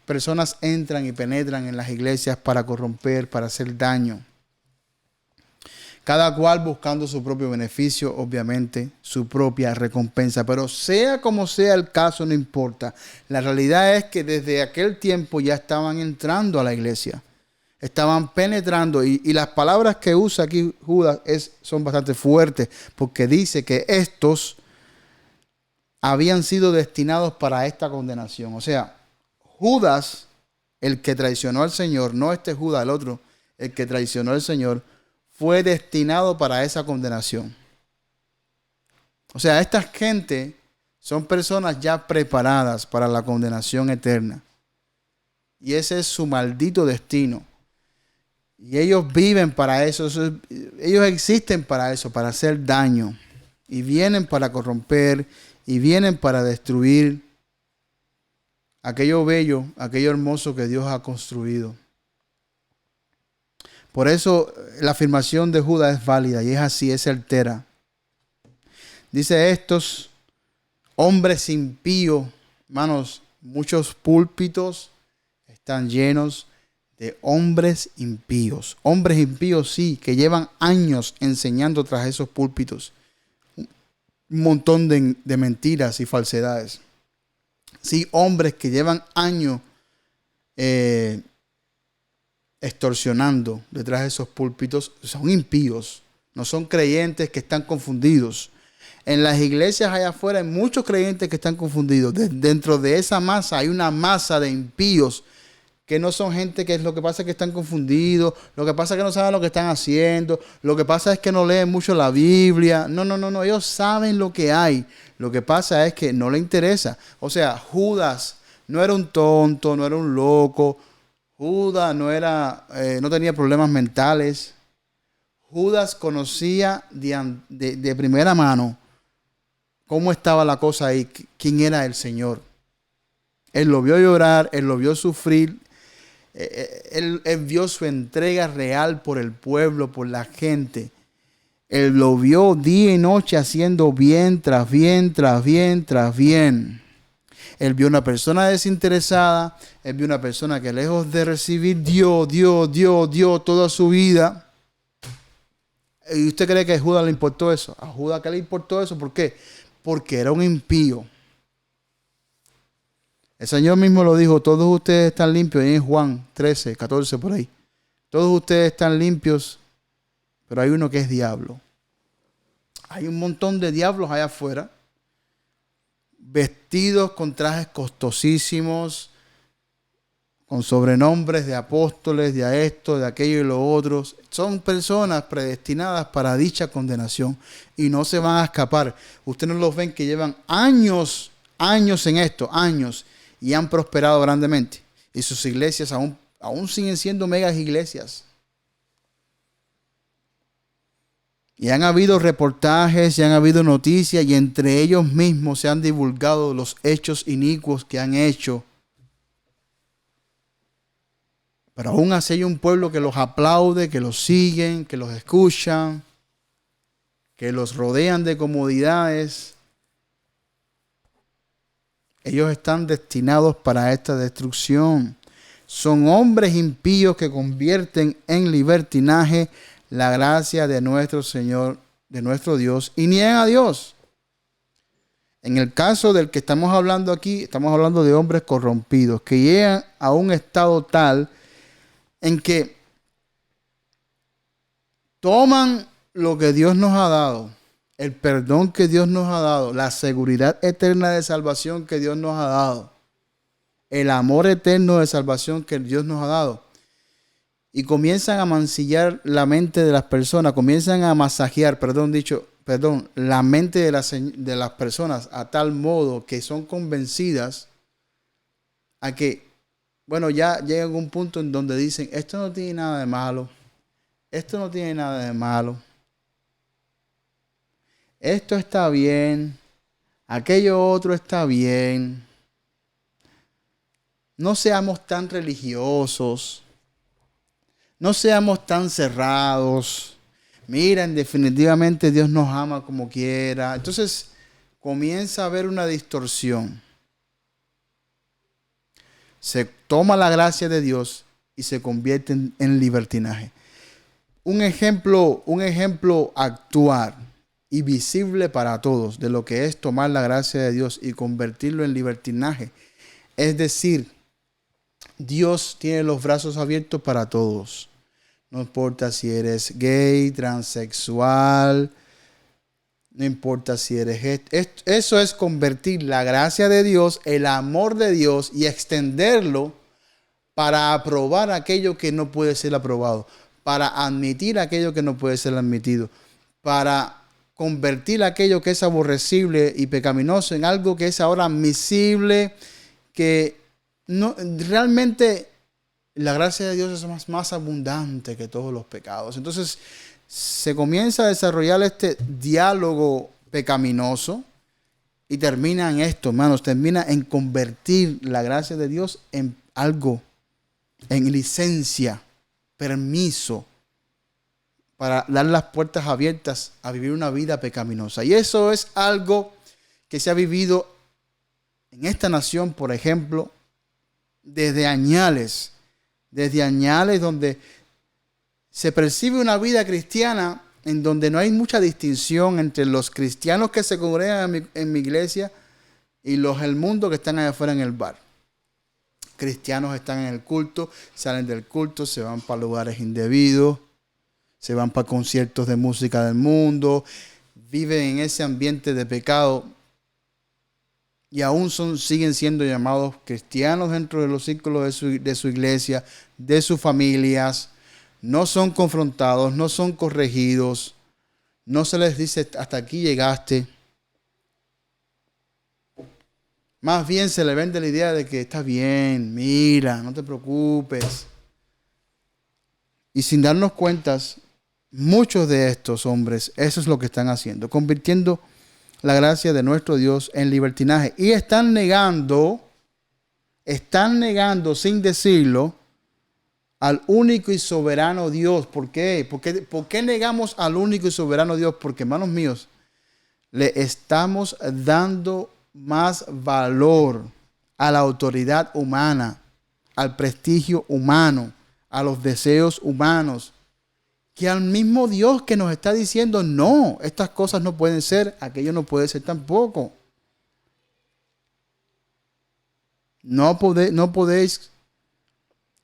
personas entran y penetran en las iglesias para corromper, para hacer daño. Cada cual buscando su propio beneficio, obviamente, su propia recompensa. Pero sea como sea el caso, no importa. La realidad es que desde aquel tiempo ya estaban entrando a la iglesia. Estaban penetrando. Y las palabras que usa aquí Judas son bastante fuertes. Porque dice que estos habían sido destinados para esta condenación. O sea, Judas, el que traicionó al Señor, no este Judas, el otro, el que traicionó al Señor, fue destinado para esa condenación. O sea, esta gente son personas ya preparadas para la condenación eterna. Y ese es su maldito destino. Y ellos viven para eso. Ellos existen para eso, para hacer daño. Y vienen para corromper. Y vienen para destruir aquello bello, aquello hermoso que Dios ha construido. Por eso la afirmación de Judas es válida y es así, es certera. Dice estos hombres impíos, hermanos, muchos púlpitos están llenos de hombres impíos. Hombres impíos, sí, que llevan años enseñando tras esos púlpitos. Un montón de mentiras y falsedades. Sí, hombres que llevan años extorsionando detrás de esos púlpitos, son impíos, no son creyentes que están confundidos. En las iglesias allá afuera hay muchos creyentes que están confundidos. Dentro de esa masa hay una masa de impíos que no son gente que lo que pasa es que están confundidos, lo que pasa es que no saben lo que están haciendo, lo que pasa es que no leen mucho la Biblia. No, ellos saben lo que hay. Lo que pasa es que no les interesa. O sea, Judas no era un tonto, no era un loco. Judas no tenía problemas mentales. Judas conocía de primera mano cómo estaba la cosa ahí, quién era el Señor. Él lo vio llorar, él lo vio sufrir, él vio su entrega real por el pueblo, por la gente. Él lo vio día y noche haciendo bien tras bien, tras bien, tras bien. Él vio una persona desinteresada, él vio una persona que lejos de recibir dio toda su vida. ¿Y usted cree que a Judas le importó eso? ¿A Judas qué le importó eso? ¿Por qué? Porque era un impío. El Señor mismo lo dijo, todos ustedes están limpios, y en Juan 13, 14 por ahí. Todos ustedes están limpios, pero hay uno que es diablo. Hay un montón de diablos allá afuera, vestidos con trajes costosísimos, con sobrenombres de apóstoles, de esto, de aquello y lo otro. Son personas predestinadas para dicha condenación y no se van a escapar. Ustedes no los ven que llevan años en esto, años, y han prosperado grandemente. Y sus iglesias aún siguen siendo megas iglesias. Y han habido reportajes, y han habido noticias, y entre ellos mismos se han divulgado los hechos inicuos que han hecho. Pero aún así hay un pueblo que los aplaude, que los siguen, que los escuchan, que los rodean de comodidades. Ellos están destinados para esta destrucción. Son hombres impíos que convierten en libertinaje la gracia de nuestro Señor, de nuestro Dios, y niegan a Dios. En el caso del que estamos hablando aquí, estamos hablando de hombres corrompidos que llegan a un estado tal en que toman lo que Dios nos ha dado, el perdón que Dios nos ha dado, la seguridad eterna de salvación que Dios nos ha dado, el amor eterno de salvación que Dios nos ha dado, y comienzan a mancillar la mente de las personas, comienzan a masajear, la mente de las personas a tal modo que son convencidas a que, bueno, ya llegan a un punto en donde dicen, esto no tiene nada de malo, esto no tiene nada de malo, esto está bien, aquello otro está bien, no seamos tan religiosos, no seamos tan cerrados. Miren, definitivamente Dios nos ama como quiera. Entonces comienza a haber una distorsión. Se toma la gracia de Dios y se convierte en libertinaje. Un ejemplo actual y visible para todos de lo que es tomar la gracia de Dios y convertirlo en libertinaje. Es decir, Dios tiene los brazos abiertos para todos. No importa si eres gay, transexual, no importa si eres... Eso es convertir la gracia de Dios, el amor de Dios y extenderlo para aprobar aquello que no puede ser aprobado. para admitir aquello que no puede ser admitido, para convertir aquello que es aborrecible y pecaminoso en algo que es ahora admisible, que no realmente la gracia de Dios es más abundante que todos los pecados. Entonces se comienza a desarrollar este diálogo pecaminoso y termina en esto, hermanos, termina en convertir la gracia de Dios en algo, en licencia, permiso, para dar las puertas abiertas a vivir una vida pecaminosa. Y eso es algo que se ha vivido en esta nación, por ejemplo, desde añales, donde se percibe una vida cristiana en donde no hay mucha distinción entre los cristianos que se congregan en mi iglesia y los del mundo que están allá afuera en el bar. Cristianos están en el culto, salen del culto, se van para lugares indebidos, se van para conciertos de música del mundo, viven en ese ambiente de pecado y aún siguen siendo llamados cristianos dentro de los círculos de su iglesia, de sus familias. No son confrontados, no son corregidos, no se les dice hasta aquí llegaste. Más bien se le vende la idea de que está bien, mira, no te preocupes. Y sin darnos cuentas, muchos de estos hombres, eso es lo que están haciendo, convirtiendo la gracia de nuestro Dios en libertinaje. Y están negando sin decirlo, al único y soberano Dios. ¿Por qué? ¿Por qué negamos al único y soberano Dios? Porque, hermanos míos, le estamos dando más valor a la autoridad humana, al prestigio humano, a los deseos humanos, que al mismo Dios que nos está diciendo, no, estas cosas no pueden ser, aquello no puede ser tampoco. No podéis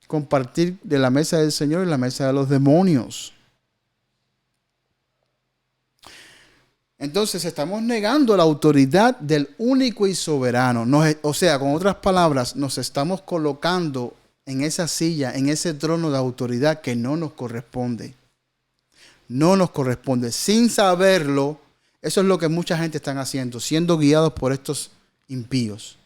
compartir de la mesa del Señor y la mesa de los demonios. Entonces estamos negando la autoridad del único y soberano. O sea, con otras palabras, nos estamos colocando en esa silla, en ese trono de autoridad que no nos corresponde. No nos corresponde. Sin saberlo, eso es lo que mucha gente está haciendo, siendo guiados por estos impíos.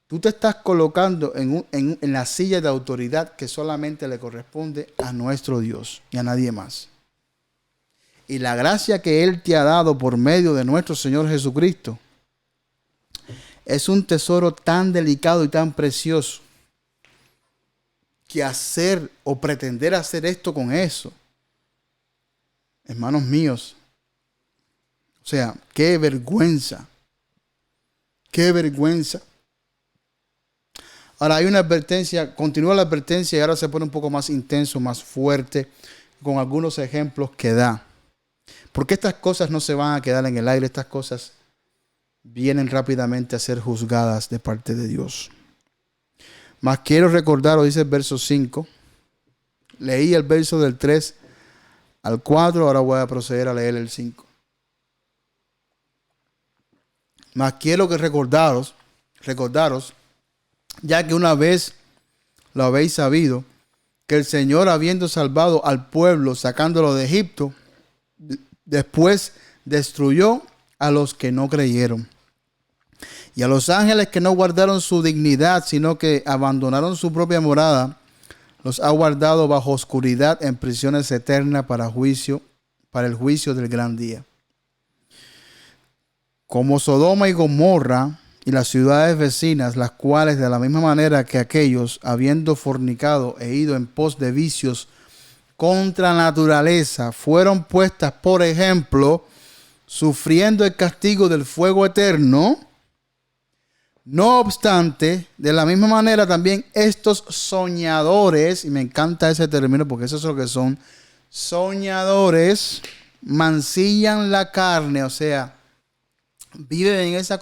Tú te estás colocando en la silla de autoridad que solamente le corresponde a nuestro Dios y a nadie más. Y la gracia que Él te ha dado por medio de nuestro Señor Jesucristo es un tesoro tan delicado y tan precioso que hacer o pretender hacer esto con eso, hermanos míos, o sea, qué vergüenza, qué vergüenza. Ahora hay una advertencia, continúa la advertencia y ahora se pone un poco más intenso, más fuerte, con algunos ejemplos que da. Porque estas cosas no se van a quedar en el aire, estas cosas vienen rápidamente a ser juzgadas de parte de Dios. Mas quiero recordaros, dice el verso 5, leí el verso del 3 al 4, ahora voy a proceder a leer el 5. Mas quiero que recordaros, ya que una vez lo habéis sabido, que el Señor, habiendo salvado al pueblo, sacándolo de Egipto, después destruyó a los que no creyeron. Y a los ángeles que no guardaron su dignidad, sino que abandonaron su propia morada, los ha guardado bajo oscuridad en prisiones eternas para el juicio del gran día. Como Sodoma y Gomorra y las ciudades vecinas, las cuales de la misma manera que aquellos, habiendo fornicado e ido en pos de vicios contra la naturaleza, fueron puestas por ejemplo, sufriendo el castigo del fuego eterno. No obstante, de la misma manera también estos soñadores, y me encanta ese término porque eso es lo que son, soñadores, mancillan la carne, o sea, viven en esa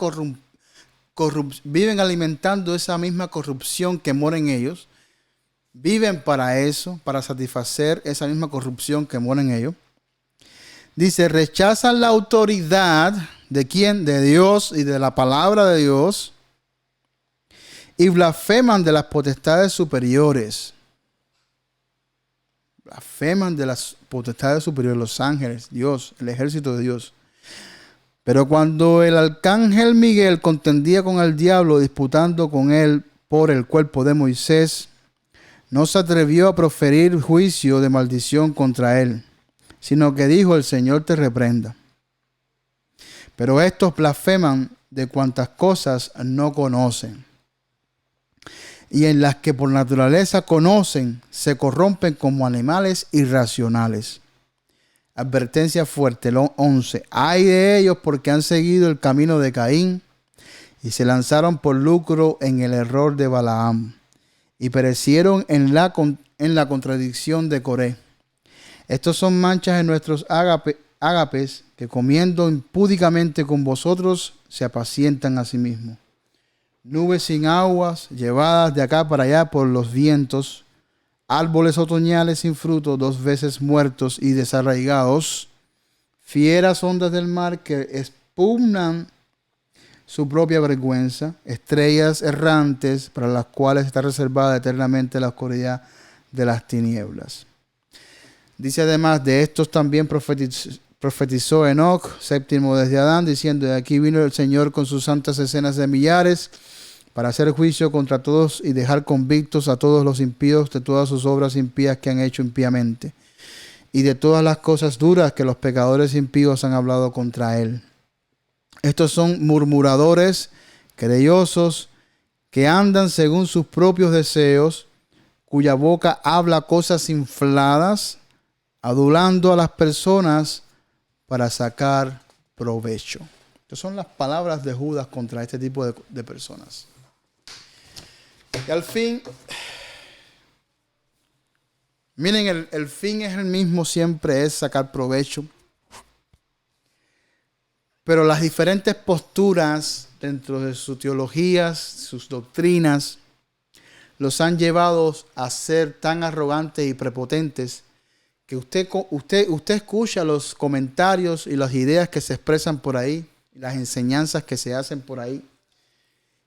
viven alimentando esa misma corrupción que mora en ellos. Viven para eso, para satisfacer esa misma corrupción que mora en ellos. Dice, rechazan la autoridad de quién, de Dios y de la palabra de Dios, y blasfeman de las potestades superiores. blasfeman de las potestades superiores, los ángeles, Dios, el ejército de Dios. Pero cuando el arcángel Miguel contendía con el diablo, disputando con él por el cuerpo de Moisés, no se atrevió a proferir juicio de maldición contra él, sino que dijo: el Señor te reprenda. Pero estos blasfeman de cuantas cosas no conocen, y en las que por naturaleza conocen, se corrompen como animales irracionales. Advertencia fuerte, 11. Ay de ellos, porque han seguido el camino de Caín y se lanzaron por lucro en el error de Balaam, y perecieron en la contradicción de Coré. Estos son manchas en nuestros ágapes, que comiendo impúdicamente con vosotros se apacientan a sí mismos. Nubes sin aguas, llevadas de acá para allá por los vientos, árboles otoñales sin fruto, 2 veces muertos y desarraigados, fieras ondas del mar que expugnan su propia vergüenza, estrellas errantes para las cuales está reservada eternamente la oscuridad de las tinieblas. Dice además: de estos también profetizó Enoc, séptimo desde Adán, diciendo: de aquí vino el Señor con sus santas escenas de millares, para hacer juicio contra todos y dejar convictos a todos los impíos de todas sus obras impías que han hecho impíamente, y de todas las cosas duras que los pecadores impíos han hablado contra él. Estos son murmuradores, querellosos, que andan según sus propios deseos, cuya boca habla cosas infladas, adulando a las personas para sacar provecho. Estas son las palabras de Judas contra este tipo de personas. Y al fin, miren, el fin es el mismo, siempre es sacar provecho. Pero las diferentes posturas dentro de sus teologías, sus doctrinas, los han llevado a ser tan arrogantes y prepotentes que usted escucha los comentarios y las ideas que se expresan por ahí, las enseñanzas que se hacen por ahí,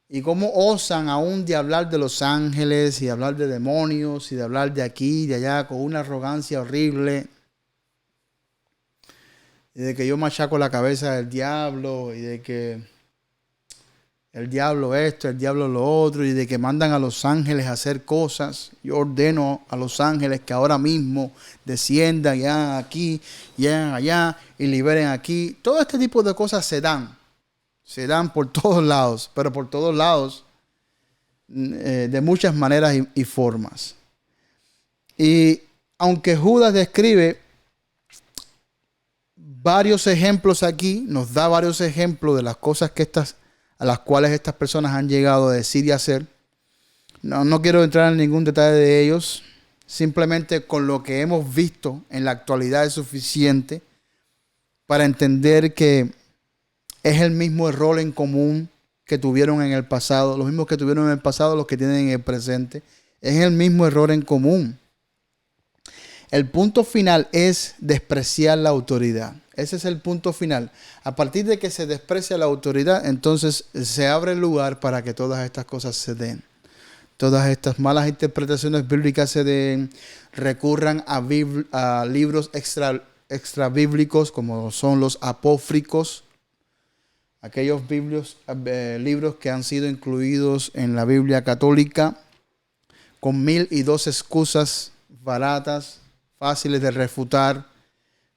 y cómo osan aún de hablar de los ángeles y hablar de demonios y de hablar de aquí y de allá con una arrogancia horrible, y de que yo machaco la cabeza del diablo, y de que el diablo esto, el diablo lo otro, y de que mandan a los ángeles a hacer cosas. Yo ordeno a los ángeles que ahora mismo desciendan ya aquí, ya allá, y liberen aquí. Todo este tipo de cosas se dan por todos lados, pero por todos lados de muchas maneras y formas. Y aunque Judas describe varios ejemplos aquí, nos da varios ejemplos de las cosas a las cuales estas personas han llegado a decir y hacer. No quiero entrar en ningún detalle de ellos. Simplemente con lo que hemos visto en la actualidad es suficiente para entender que es el mismo error en común que tuvieron en el pasado. Los mismos que tuvieron en el pasado, los que tienen en el presente. Es el mismo error en común. El punto final es despreciar la autoridad. Ese es el punto final. A partir de que se desprecia la autoridad, entonces se abre el lugar para que todas estas cosas se den. Todas estas malas interpretaciones bíblicas se den, recurran a libros extra bíblicos como son los apócrifos, aquellos libros que han sido incluidos en la Biblia católica con 1002 excusas baratas, fáciles de refutar.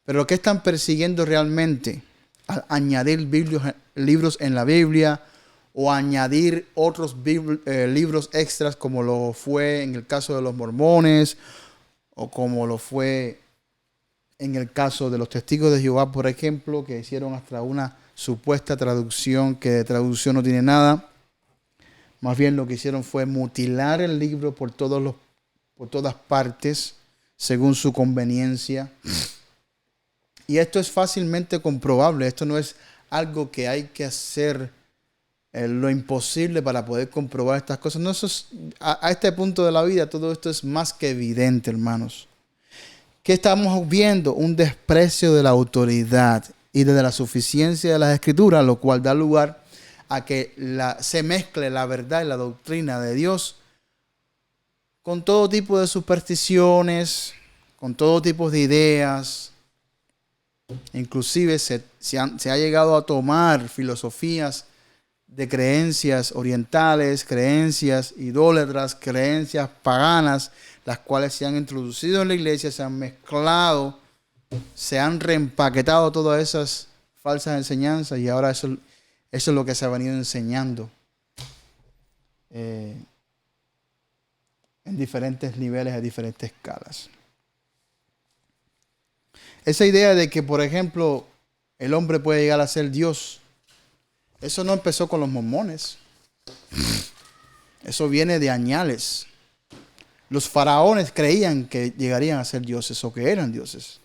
Pero ¿qué están persiguiendo realmente? Al añadir libros en la Biblia o añadir otros libros extras, como lo fue en el caso de los mormones o como lo fue en el caso de los testigos de Jehová, por ejemplo, que hicieron hasta una supuesta traducción que de traducción no tiene nada. Más bien lo que hicieron fue mutilar el libro por todas partes según su conveniencia. Y esto es fácilmente comprobable. Esto no es algo que hay que hacer lo imposible para poder comprobar estas cosas. No, a este punto de la vida todo esto es más que evidente, hermanos. ¿Qué estamos viendo? Un desprecio de la autoridad y de la suficiencia de las Escrituras, lo cual da lugar a que se mezcle la verdad y la doctrina de Dios con todo tipo de supersticiones, con todo tipo de ideas. Inclusive se ha llegado a tomar filosofías de creencias orientales, creencias idólatras, creencias paganas, las cuales se han introducido en la iglesia, se han mezclado, se han reempaquetado todas esas falsas enseñanzas y ahora eso es lo que se ha venido enseñando en diferentes niveles, a diferentes escalas. Esa idea de que, por ejemplo, el hombre puede llegar a ser Dios, eso no empezó con los mormones. Eso viene de añales. Los faraones creían que llegarían a ser dioses o que eran dioses.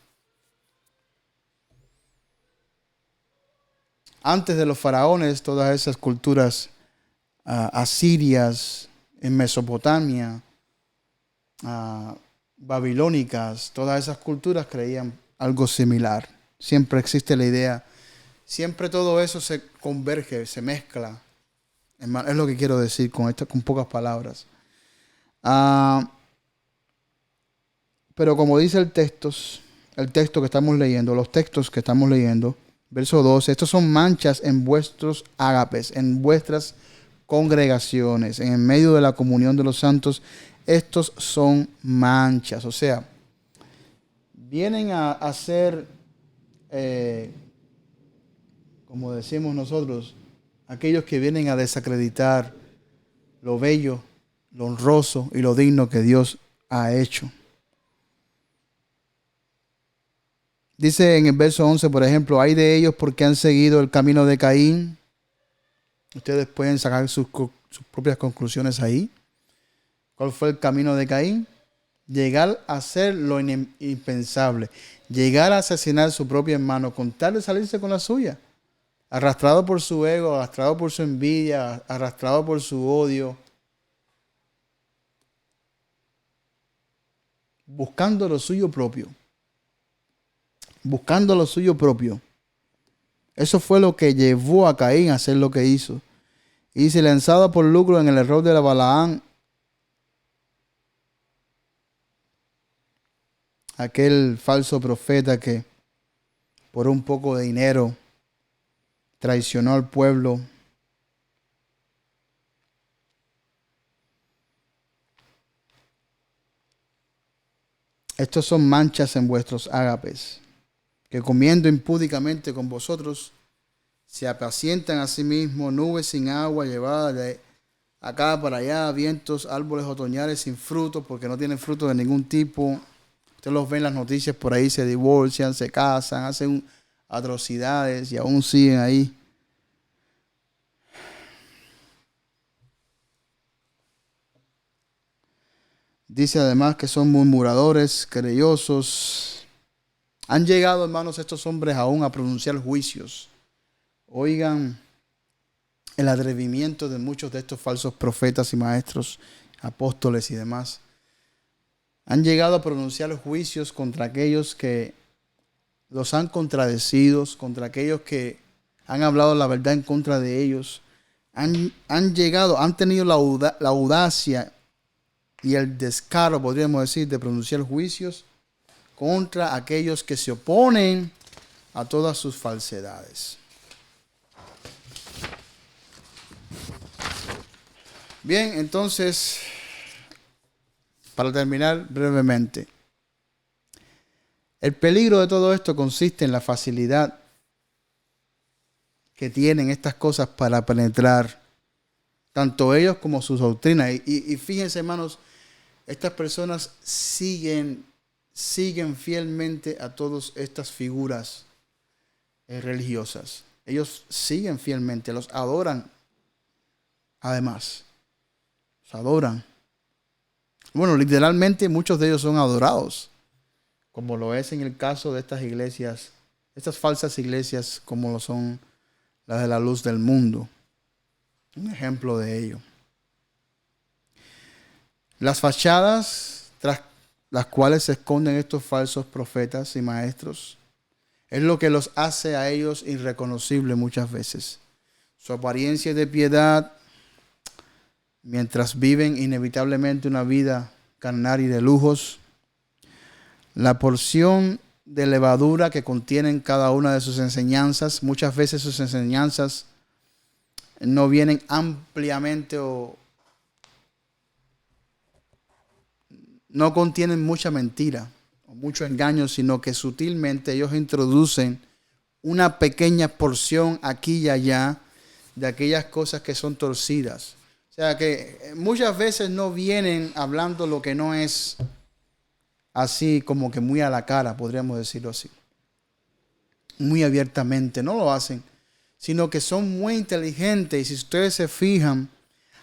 Antes de los faraones, todas esas culturas asirias, en Mesopotamia, babilónicas, todas esas culturas creían algo similar. Siempre existe la idea, siempre todo eso se converge, se mezcla. Es lo que quiero decir con esto, con pocas palabras. Pero como dice el texto que estamos leyendo, los textos que estamos leyendo, verso 12, estos son manchas en vuestros ágapes, en vuestras congregaciones, en medio de la comunión de los santos. Estos son manchas, o sea, vienen a ser, como decimos nosotros, aquellos que vienen a desacreditar lo bello, lo honroso y lo digno que Dios ha hecho. Dice en el verso 11, por ejemplo, hay de ellos porque han seguido el camino de Caín. Ustedes pueden sacar sus propias conclusiones ahí. ¿Cuál fue el camino de Caín? Llegar a hacer lo impensable. Llegar a asesinar a su propio hermano con tal de salirse con la suya. Arrastrado por su ego, arrastrado por su envidia, arrastrado por su odio. Buscando lo suyo propio. Buscando lo suyo propio. Eso fue lo que llevó a Caín a hacer lo que hizo. Y dice, lanzado por lucro en el error de la Balaam, aquel falso profeta que por un poco de dinero traicionó al pueblo. Estos son manchas en vuestros ágapes, que comiendo impúdicamente con vosotros, se apacientan a sí mismos, nubes sin agua llevadas de acá para allá, vientos, árboles otoñales sin fruto, porque no tienen fruto de ningún tipo. Ustedes los ven en las noticias por ahí, se divorcian, se casan, hacen atrocidades y aún siguen ahí. Dice además que son murmuradores, querellosos. Han llegado, hermanos, estos hombres aún a pronunciar juicios. Oigan el atrevimiento de muchos de estos falsos profetas y maestros, apóstoles y demás. Han llegado a pronunciar juicios contra aquellos que los han contradecido, contra aquellos que han hablado la verdad en contra de ellos. Han tenido la audacia y el descaro, podríamos decir, de pronunciar juicios contra aquellos que se oponen a todas sus falsedades. Bien, entonces, para terminar brevemente, el peligro de todo esto consiste en la facilidad que tienen estas cosas para penetrar tanto ellos como sus doctrinas. Y fíjense, hermanos, estas personas siguen fielmente a todas estas figuras religiosas. Ellos siguen fielmente, los adoran. Además, los adoran. Bueno, literalmente muchos de ellos son adorados, como lo es en el caso de estas iglesias, estas falsas iglesias, como lo son las de la luz del mundo. Un ejemplo de ello. Las fachadas tras las cuales se esconden estos falsos profetas y maestros es lo que los hace a ellos irreconocibles muchas veces. Su apariencia de piedad, mientras viven inevitablemente una vida carnal y de lujos, La porción de levadura que contienen cada una de sus enseñanzas, muchas veces sus enseñanzas no vienen ampliamente o no contienen mucha mentira o mucho engaño, sino que sutilmente ellos introducen una pequeña porción aquí y allá de aquellas cosas que son torcidas. O sea que muchas veces no vienen hablando lo que no es así como que muy a la cara, podríamos decirlo así. Muy abiertamente, no lo hacen, sino que son muy inteligentes. Y si ustedes se fijan,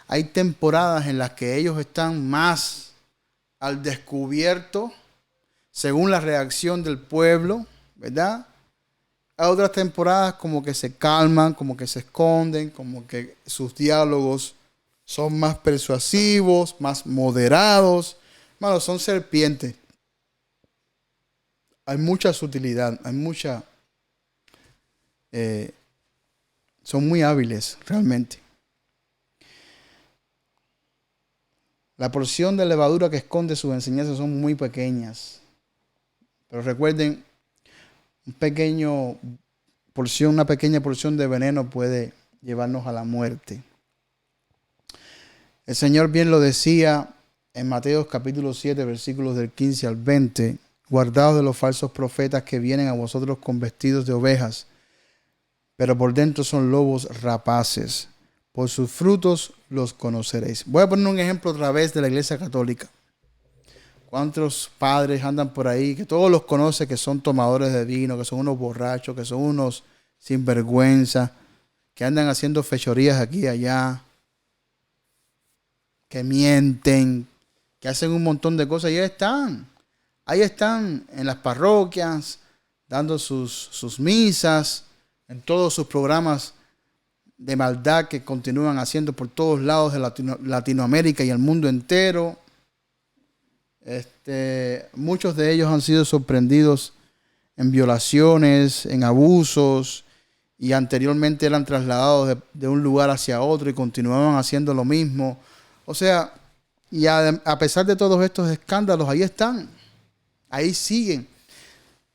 hay temporadas en las que ellos están más al descubierto, según la reacción del pueblo, ¿verdad? Hay otras temporadas como que se calman, como que se esconden, como que sus diálogos son más persuasivos, más moderados. Bueno, son serpientes. Hay mucha sutilidad, hay mucha... son muy hábiles realmente. La porción de levadura que esconde sus enseñanzas son muy pequeñas. Pero recuerden, una pequeña porción de veneno puede llevarnos a la muerte. El Señor bien lo decía en Mateo capítulo 7, versículos del 15 al 20. Guardaos de los falsos profetas que vienen a vosotros con vestidos de ovejas, pero por dentro son lobos rapaces. Por sus frutos los conoceréis. Voy a poner un ejemplo otra vez de la Iglesia Católica. ¿Cuántos padres andan por ahí que todos los conocen, que son tomadores de vino, que son unos borrachos, que son unos sinvergüenza, que andan haciendo fechorías aquí y allá, que mienten, que hacen un montón de cosas? Y ahí están en las parroquias, dando sus misas, en todos sus programas de maldad que continúan haciendo por todos lados de Latinoamérica y el mundo entero. Muchos de ellos han sido sorprendidos en violaciones, en abusos, y anteriormente eran trasladados de un lugar hacia otro y continuaban haciendo lo mismo. O sea, y a pesar de todos estos escándalos, ahí están, ahí siguen.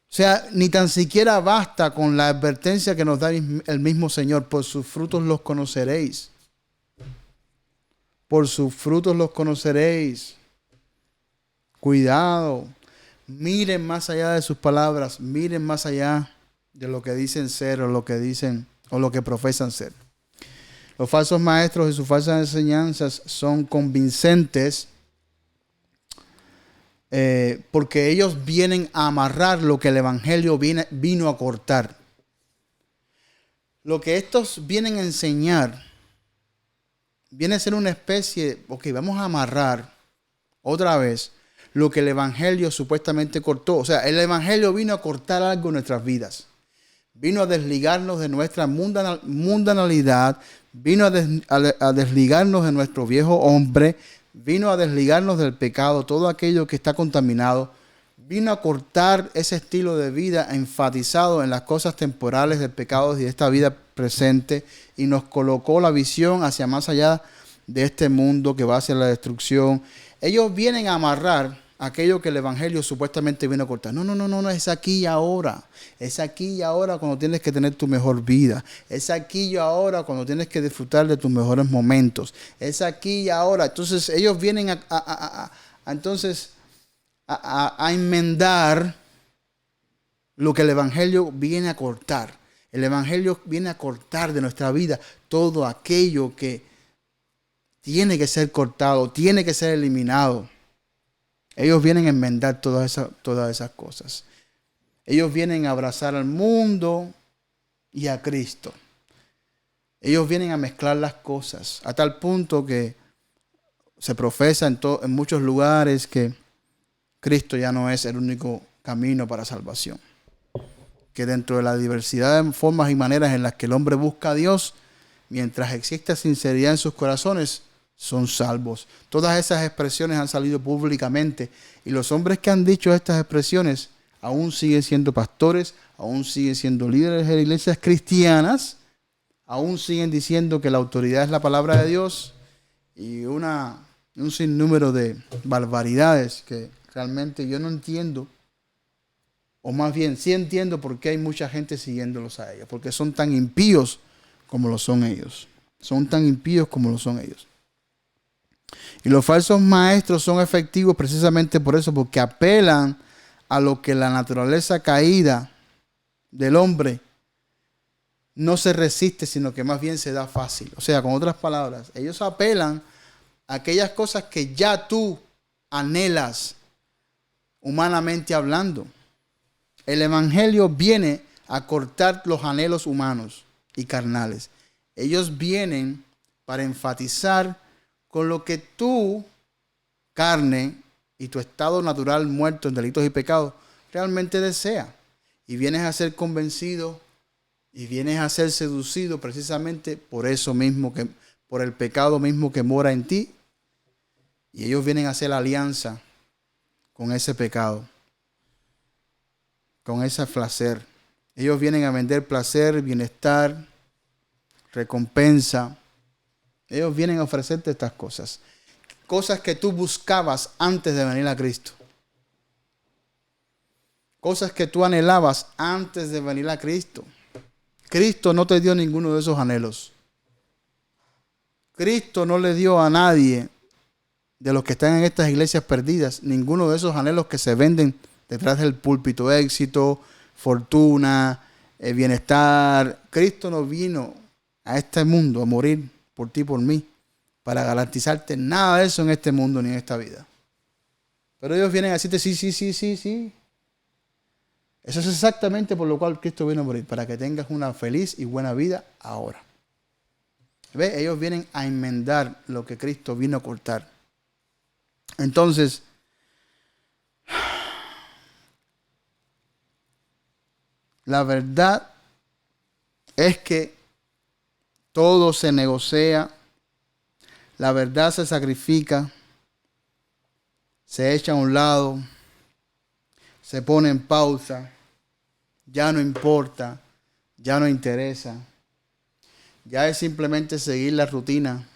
O sea, ni tan siquiera basta con la advertencia que nos da el mismo Señor: por sus frutos los conoceréis. Por sus frutos los conoceréis. Cuidado. Miren más allá de sus palabras. Miren más allá de lo que dicen ser o lo que dicen o lo que profesan ser. Los falsos maestros y sus falsas enseñanzas son convincentes, porque ellos vienen a amarrar lo que el Evangelio vino a cortar. Lo que estos vienen a enseñar viene a ser una especie, vamos a amarrar otra vez lo que el Evangelio supuestamente cortó. O sea, el Evangelio vino a cortar algo en nuestras vidas. Vino a desligarnos de nuestra mundanalidad, vino a desligarnos de nuestro viejo hombre, vino a desligarnos del pecado, todo aquello que está contaminado. Vino a cortar ese estilo de vida enfatizado en las cosas temporales del pecado y de esta vida presente, y nos colocó la visión hacia más allá de este mundo que va hacia la destrucción. Ellos vienen a amarrar aquello que el Evangelio supuestamente vino a cortar. No, es aquí y ahora. Es aquí y ahora cuando tienes que tener tu mejor vida. Es aquí y ahora cuando tienes que disfrutar de tus mejores momentos. Es aquí y ahora. Entonces ellos vienen a enmendar lo que el Evangelio viene a cortar. El Evangelio viene a cortar de nuestra vida todo aquello que tiene que ser cortado, tiene que ser eliminado. Ellos vienen a enmendar todas esas cosas. Ellos vienen a abrazar al mundo y a Cristo. Ellos vienen a mezclar las cosas a tal punto que se profesa en muchos lugares que Cristo ya no es el único camino para salvación. Que dentro de la diversidad de formas y maneras en las que el hombre busca a Dios, mientras exista sinceridad en sus corazones, son salvos. Todas esas expresiones han salido públicamente, y los hombres que han dicho estas expresiones aún siguen siendo pastores, aún siguen siendo líderes de iglesias cristianas, aún siguen diciendo que la autoridad es la palabra de Dios, y un sinnúmero de barbaridades que realmente yo no entiendo O más bien, sí entiendo por qué hay mucha gente siguiéndolos a ellos. Porque son tan impíos como lo son ellos. Son tan impíos como lo son ellos. Y los falsos maestros son efectivos precisamente por eso, porque apelan a lo que la naturaleza caída del hombre no se resiste, sino que más bien se da fácil. O sea, con otras palabras, ellos apelan a aquellas cosas que ya tú anhelas humanamente hablando. El evangelio viene a cortar los anhelos humanos y carnales. Ellos vienen para enfatizar con lo que tu carne y tu estado natural muerto en delitos y pecados realmente desea. Y vienes a ser convencido y vienes a ser seducido precisamente por eso mismo, por el pecado mismo que mora en ti. Y ellos vienen a hacer alianza con ese pecado, con ese placer. Ellos vienen a vender placer, bienestar, recompensa. Ellos vienen a ofrecerte estas cosas. Cosas que tú buscabas antes de venir a Cristo. Cosas que tú anhelabas antes de venir a Cristo. Cristo no te dio ninguno de esos anhelos. Cristo no le dio a nadie de los que están en estas iglesias perdidas ninguno de esos anhelos que se venden detrás del púlpito: éxito, fortuna, bienestar. Cristo no vino a este mundo a morir por ti y por mí para garantizarte nada de eso en este mundo ni en esta vida. Pero ellos vienen a decirte sí. Eso es exactamente por lo cual Cristo vino a morir, para que tengas una feliz y buena vida ahora. ¿Ves? Ellos vienen a enmendar lo que Cristo vino a cortar. Entonces, la verdad es que todo se negocia, la verdad se sacrifica, se echa a un lado, se pone en pausa, ya no importa, ya no interesa, ya es simplemente seguir la rutina,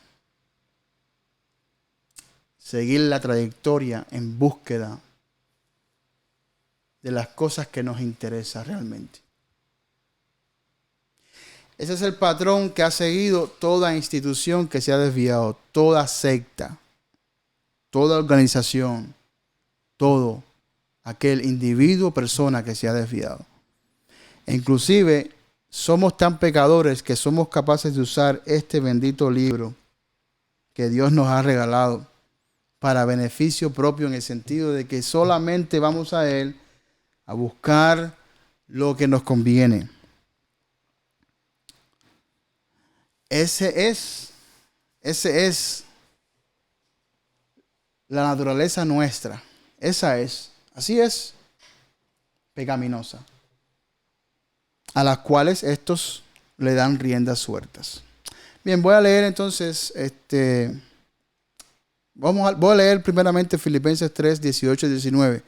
seguir la trayectoria en búsqueda de las cosas que nos interesan realmente. Ese es el patrón que ha seguido toda institución que se ha desviado, toda secta, toda organización, todo aquel individuo o persona que se ha desviado. E inclusive somos tan pecadores que somos capaces de usar este bendito libro que Dios nos ha regalado para beneficio propio, en el sentido de que solamente vamos a Él a buscar lo que nos conviene. Ese es la naturaleza nuestra. Así es, pecaminosa, a las cuales estos le dan riendas sueltas. Bien, voy a leer entonces, voy a leer primeramente Filipenses 3, 18 y 19.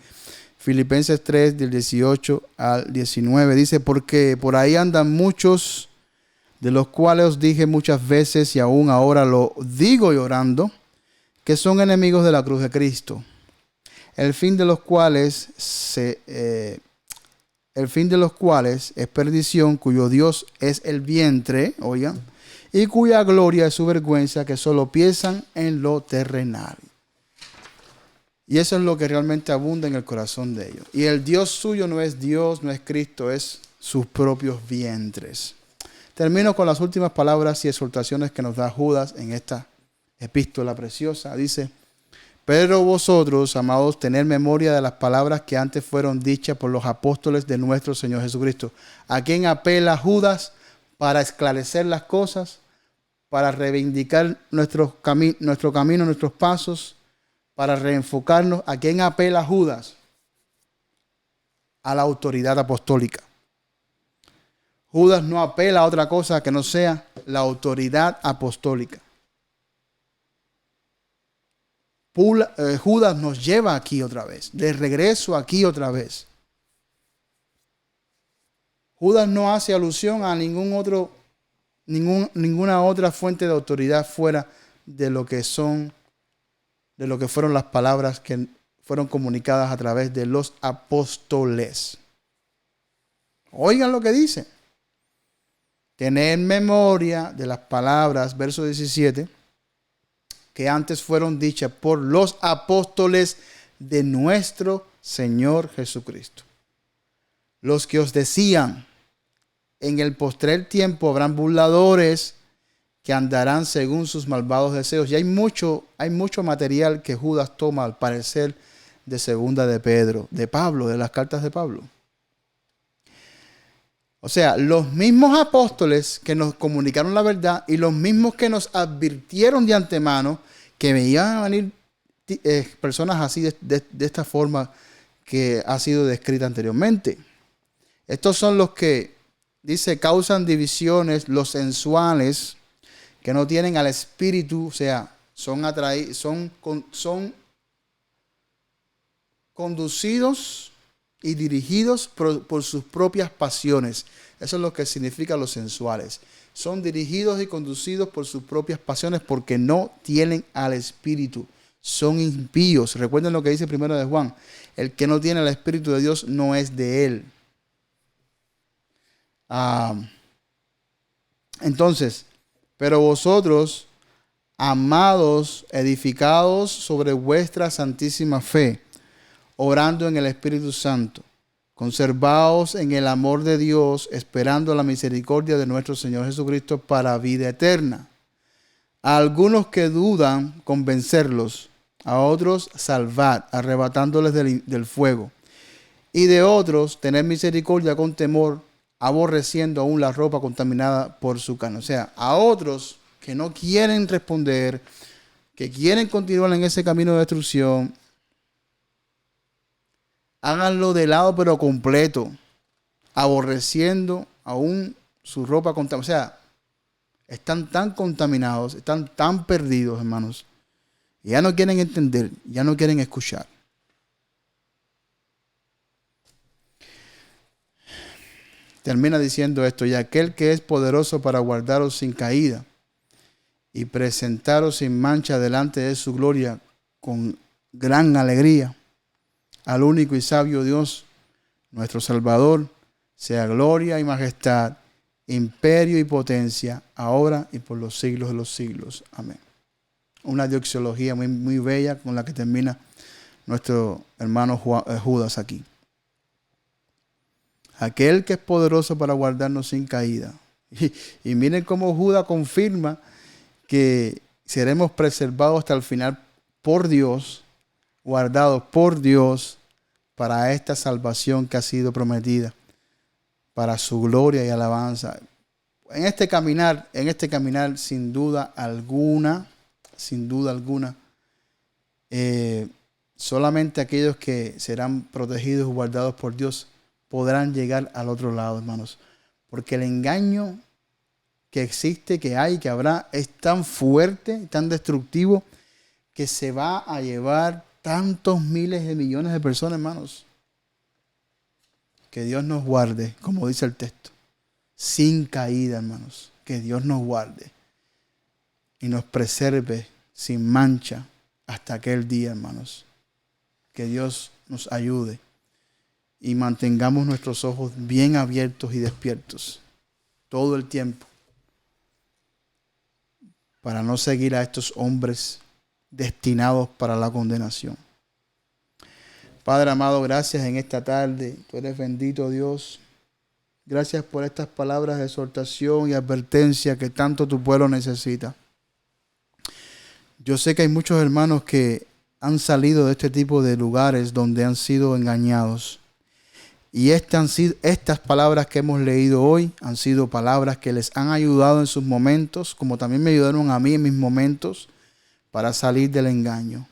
Filipenses 3, del 18 al 19, dice: porque por ahí andan muchos, de los cuales os dije muchas veces y aún ahora lo digo llorando, que son enemigos de la cruz de Cristo, el fin de los cuales es perdición, cuyo Dios es el vientre, oigan, y cuya gloria es su vergüenza, que solo piensan en lo terrenal. Y eso es lo que realmente abunda en el corazón de ellos. Y el Dios suyo no es Dios, no es Cristo, es sus propios vientres. Termino con las últimas palabras y exhortaciones que nos da Judas en esta epístola preciosa. Dice: pero vosotros, amados, tened memoria de las palabras que antes fueron dichas por los apóstoles de nuestro Señor Jesucristo. ¿A quién apela Judas para esclarecer las cosas, para reivindicar nuestro camino, nuestros pasos, para reenfocarnos? ¿A quién apela Judas? A la autoridad apostólica. Judas no apela a otra cosa que no sea la autoridad apostólica. Judas nos lleva aquí otra vez, de regreso aquí otra vez. Judas no hace alusión a ninguna otra fuente de autoridad fuera de lo que fueron las palabras que fueron comunicadas a través de los apóstoles. Oigan lo que dice. Tened memoria de las palabras, verso 17, que antes fueron dichas por los apóstoles de nuestro Señor Jesucristo. Los que os decían, en el postrer tiempo habrán burladores que andarán según sus malvados deseos. Y hay mucho material que Judas toma, al parecer, de segunda de Pedro, de Pablo, de las cartas de Pablo. O sea, los mismos apóstoles que nos comunicaron la verdad y los mismos que nos advirtieron de antemano que me iban a venir personas así de esta forma que ha sido descrita anteriormente. Estos son los que, dice, causan divisiones, los sensuales, que no tienen al espíritu, o sea, son conducidos y dirigidos por sus propias pasiones. Eso es lo que significa los sensuales. Son dirigidos y conducidos por sus propias pasiones porque no tienen al espíritu. Son impíos. Recuerden lo que dice primero de Juan. El que no tiene el espíritu de Dios no es de él. Entonces, pero vosotros, amados, edificados sobre vuestra santísima fe, orando en el Espíritu Santo, conservaos en el amor de Dios, esperando la misericordia de nuestro Señor Jesucristo para vida eterna. A algunos que dudan, convencerlos; a otros, salvar, arrebatándoles del fuego; y de otros, tener misericordia con temor, aborreciendo aún la ropa contaminada por su carne. O sea, a otros que no quieren responder, que quieren continuar en ese camino de destrucción, háganlo de lado pero completo, aborreciendo aún su ropa contaminada. O sea, están tan contaminados, están tan perdidos, hermanos, y ya no quieren entender, ya no quieren escuchar. Termina diciendo esto: y aquel que es poderoso para guardaros sin caída y presentaros sin mancha delante de su gloria con gran alegría, al único y sabio Dios, nuestro Salvador, sea gloria y majestad, imperio y potencia, ahora y por los siglos de los siglos. Amén. Una doxología muy, muy bella con la que termina nuestro hermano Judas aquí. Aquel que es poderoso para guardarnos sin caída. Y miren cómo Judas confirma que seremos preservados hasta el final por Dios, guardados por Dios para esta salvación que ha sido prometida, para su gloria y alabanza. En este caminar, sin duda alguna, solamente aquellos que serán protegidos y guardados por Dios podrán llegar al otro lado, hermanos. Porque el engaño que existe, que hay, que habrá, es tan fuerte, tan destructivo, que se va a llevar tantos miles de millones de personas, hermanos. Que Dios nos guarde, como dice el texto, sin caída, hermanos. Que Dios nos guarde y nos preserve sin mancha hasta aquel día, hermanos. Que Dios nos ayude y mantengamos nuestros ojos bien abiertos y despiertos todo el tiempo para no seguir a estos hombres destinados para la condenación. Padre amado, gracias en esta tarde. Tú eres bendito, Dios. Gracias por estas palabras de exhortación y advertencia que tanto tu pueblo necesita. Yo sé que hay muchos hermanos que han salido de este tipo de lugares donde han sido engañados. Y estas palabras que hemos leído hoy han sido palabras que les han ayudado en sus momentos, como también me ayudaron a mí en mis momentos, para salir del engaño.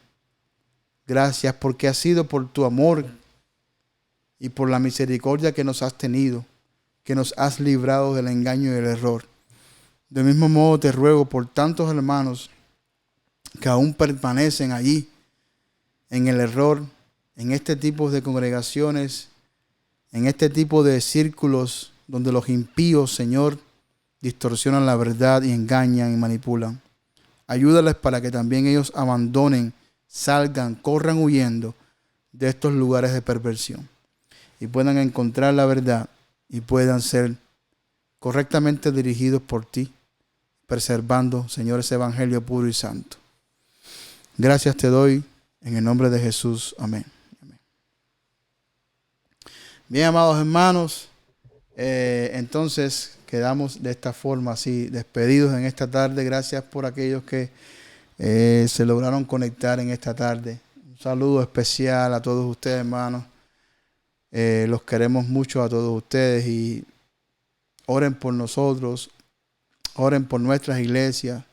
Gracias porque ha sido por tu amor y por la misericordia que nos has tenido, que nos has librado del engaño y del error. Del mismo modo te ruego por tantos hermanos que aún permanecen allí en el error, en este tipo de congregaciones, en este tipo de círculos donde los impíos, Señor, distorsionan la verdad y engañan y manipulan. Ayúdales para que también ellos abandonen, salgan, corran huyendo de estos lugares de perversión y puedan encontrar la verdad y puedan ser correctamente dirigidos por ti, preservando, Señor, ese evangelio puro y santo. Gracias te doy en el nombre de Jesús. Amén. Bien, amados hermanos, entonces quedamos de esta forma así, despedidos en esta tarde. Gracias por aquellos que se lograron conectar en esta tarde. Un saludo especial a todos ustedes, hermanos. Los queremos mucho a todos ustedes y oren por nosotros, oren por nuestras iglesias.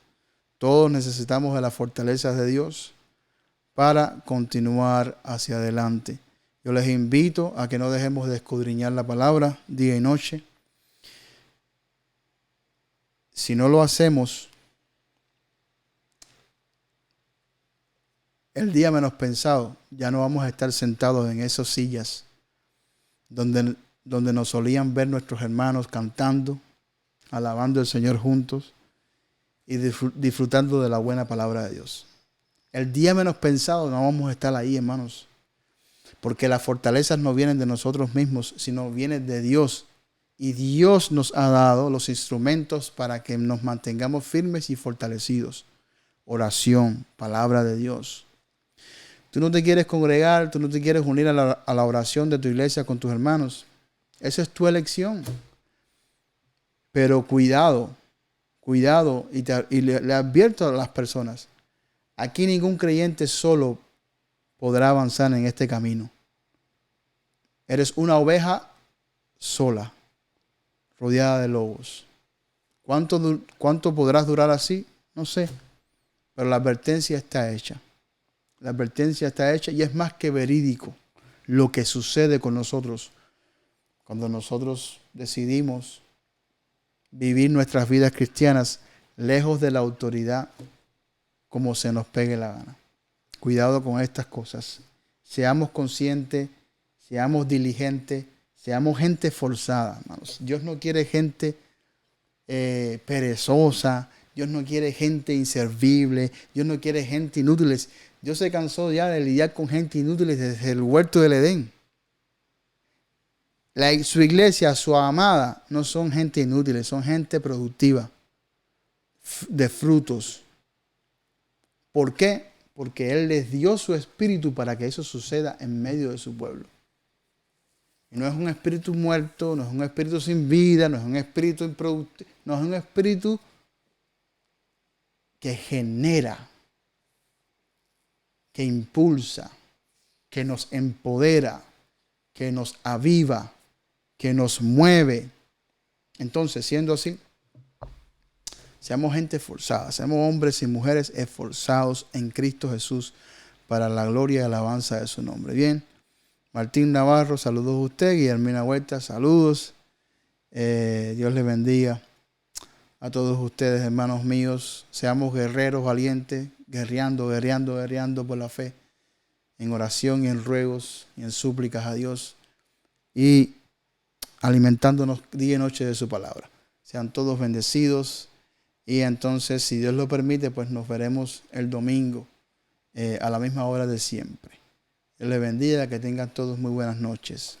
Todos necesitamos de la fortaleza de Dios para continuar hacia adelante. Yo les invito a que no dejemos de escudriñar la palabra día y noche. Si no lo hacemos, el día menos pensado, ya no vamos a estar sentados en esas sillas donde nos solían ver nuestros hermanos cantando, alabando al Señor juntos y disfrutando de la buena palabra de Dios. El día menos pensado no vamos a estar ahí, hermanos, porque las fortalezas no vienen de nosotros mismos, sino vienen de Dios. Y Dios nos ha dado los instrumentos para que nos mantengamos firmes y fortalecidos. Oración, palabra de Dios. Tú no te quieres congregar, tú no te quieres unir a la oración de tu iglesia con tus hermanos. Esa es tu elección. Pero cuidado, y le advierto a las personas, aquí ningún creyente solo podrá avanzar en este camino. Eres una oveja sola, rodeada de lobos. ¿Cuánto podrás durar así? No sé, pero la advertencia está hecha. La advertencia está hecha y es más que verídico lo que sucede con nosotros cuando nosotros decidimos vivir nuestras vidas cristianas lejos de la autoridad como se nos pegue la gana. Cuidado con estas cosas. Seamos conscientes, seamos diligentes, seamos gente forzada, hermanos. Dios no quiere gente perezosa. Dios no quiere gente inservible. Dios no quiere gente inútil. Dios se cansó ya de lidiar con gente inútil desde el huerto del Edén. Su iglesia, su amada, no son gente inútil, son gente productiva, de frutos. ¿Por qué? Porque Él les dio su espíritu para que eso suceda en medio de su pueblo. Y no es un espíritu muerto, no es un espíritu sin vida, no es un espíritu improductivo, no es un espíritu que genera, que impulsa, que nos empodera, que nos aviva, que nos mueve. Entonces, siendo así, seamos gente esforzada, seamos hombres y mujeres esforzados en Cristo Jesús para la gloria y alabanza de su nombre. Bien, Martín Navarro, saludos a usted. Guillermina Huerta, saludos. Dios les bendiga a todos ustedes, hermanos míos. Seamos guerreros valientes, guerreando por la fe, en oración y en ruegos y en súplicas a Dios y alimentándonos día y noche de su palabra. Sean todos bendecidos y entonces, si Dios lo permite, pues nos veremos el domingo a la misma hora de siempre. Dios les bendiga, que tengan todos muy buenas noches.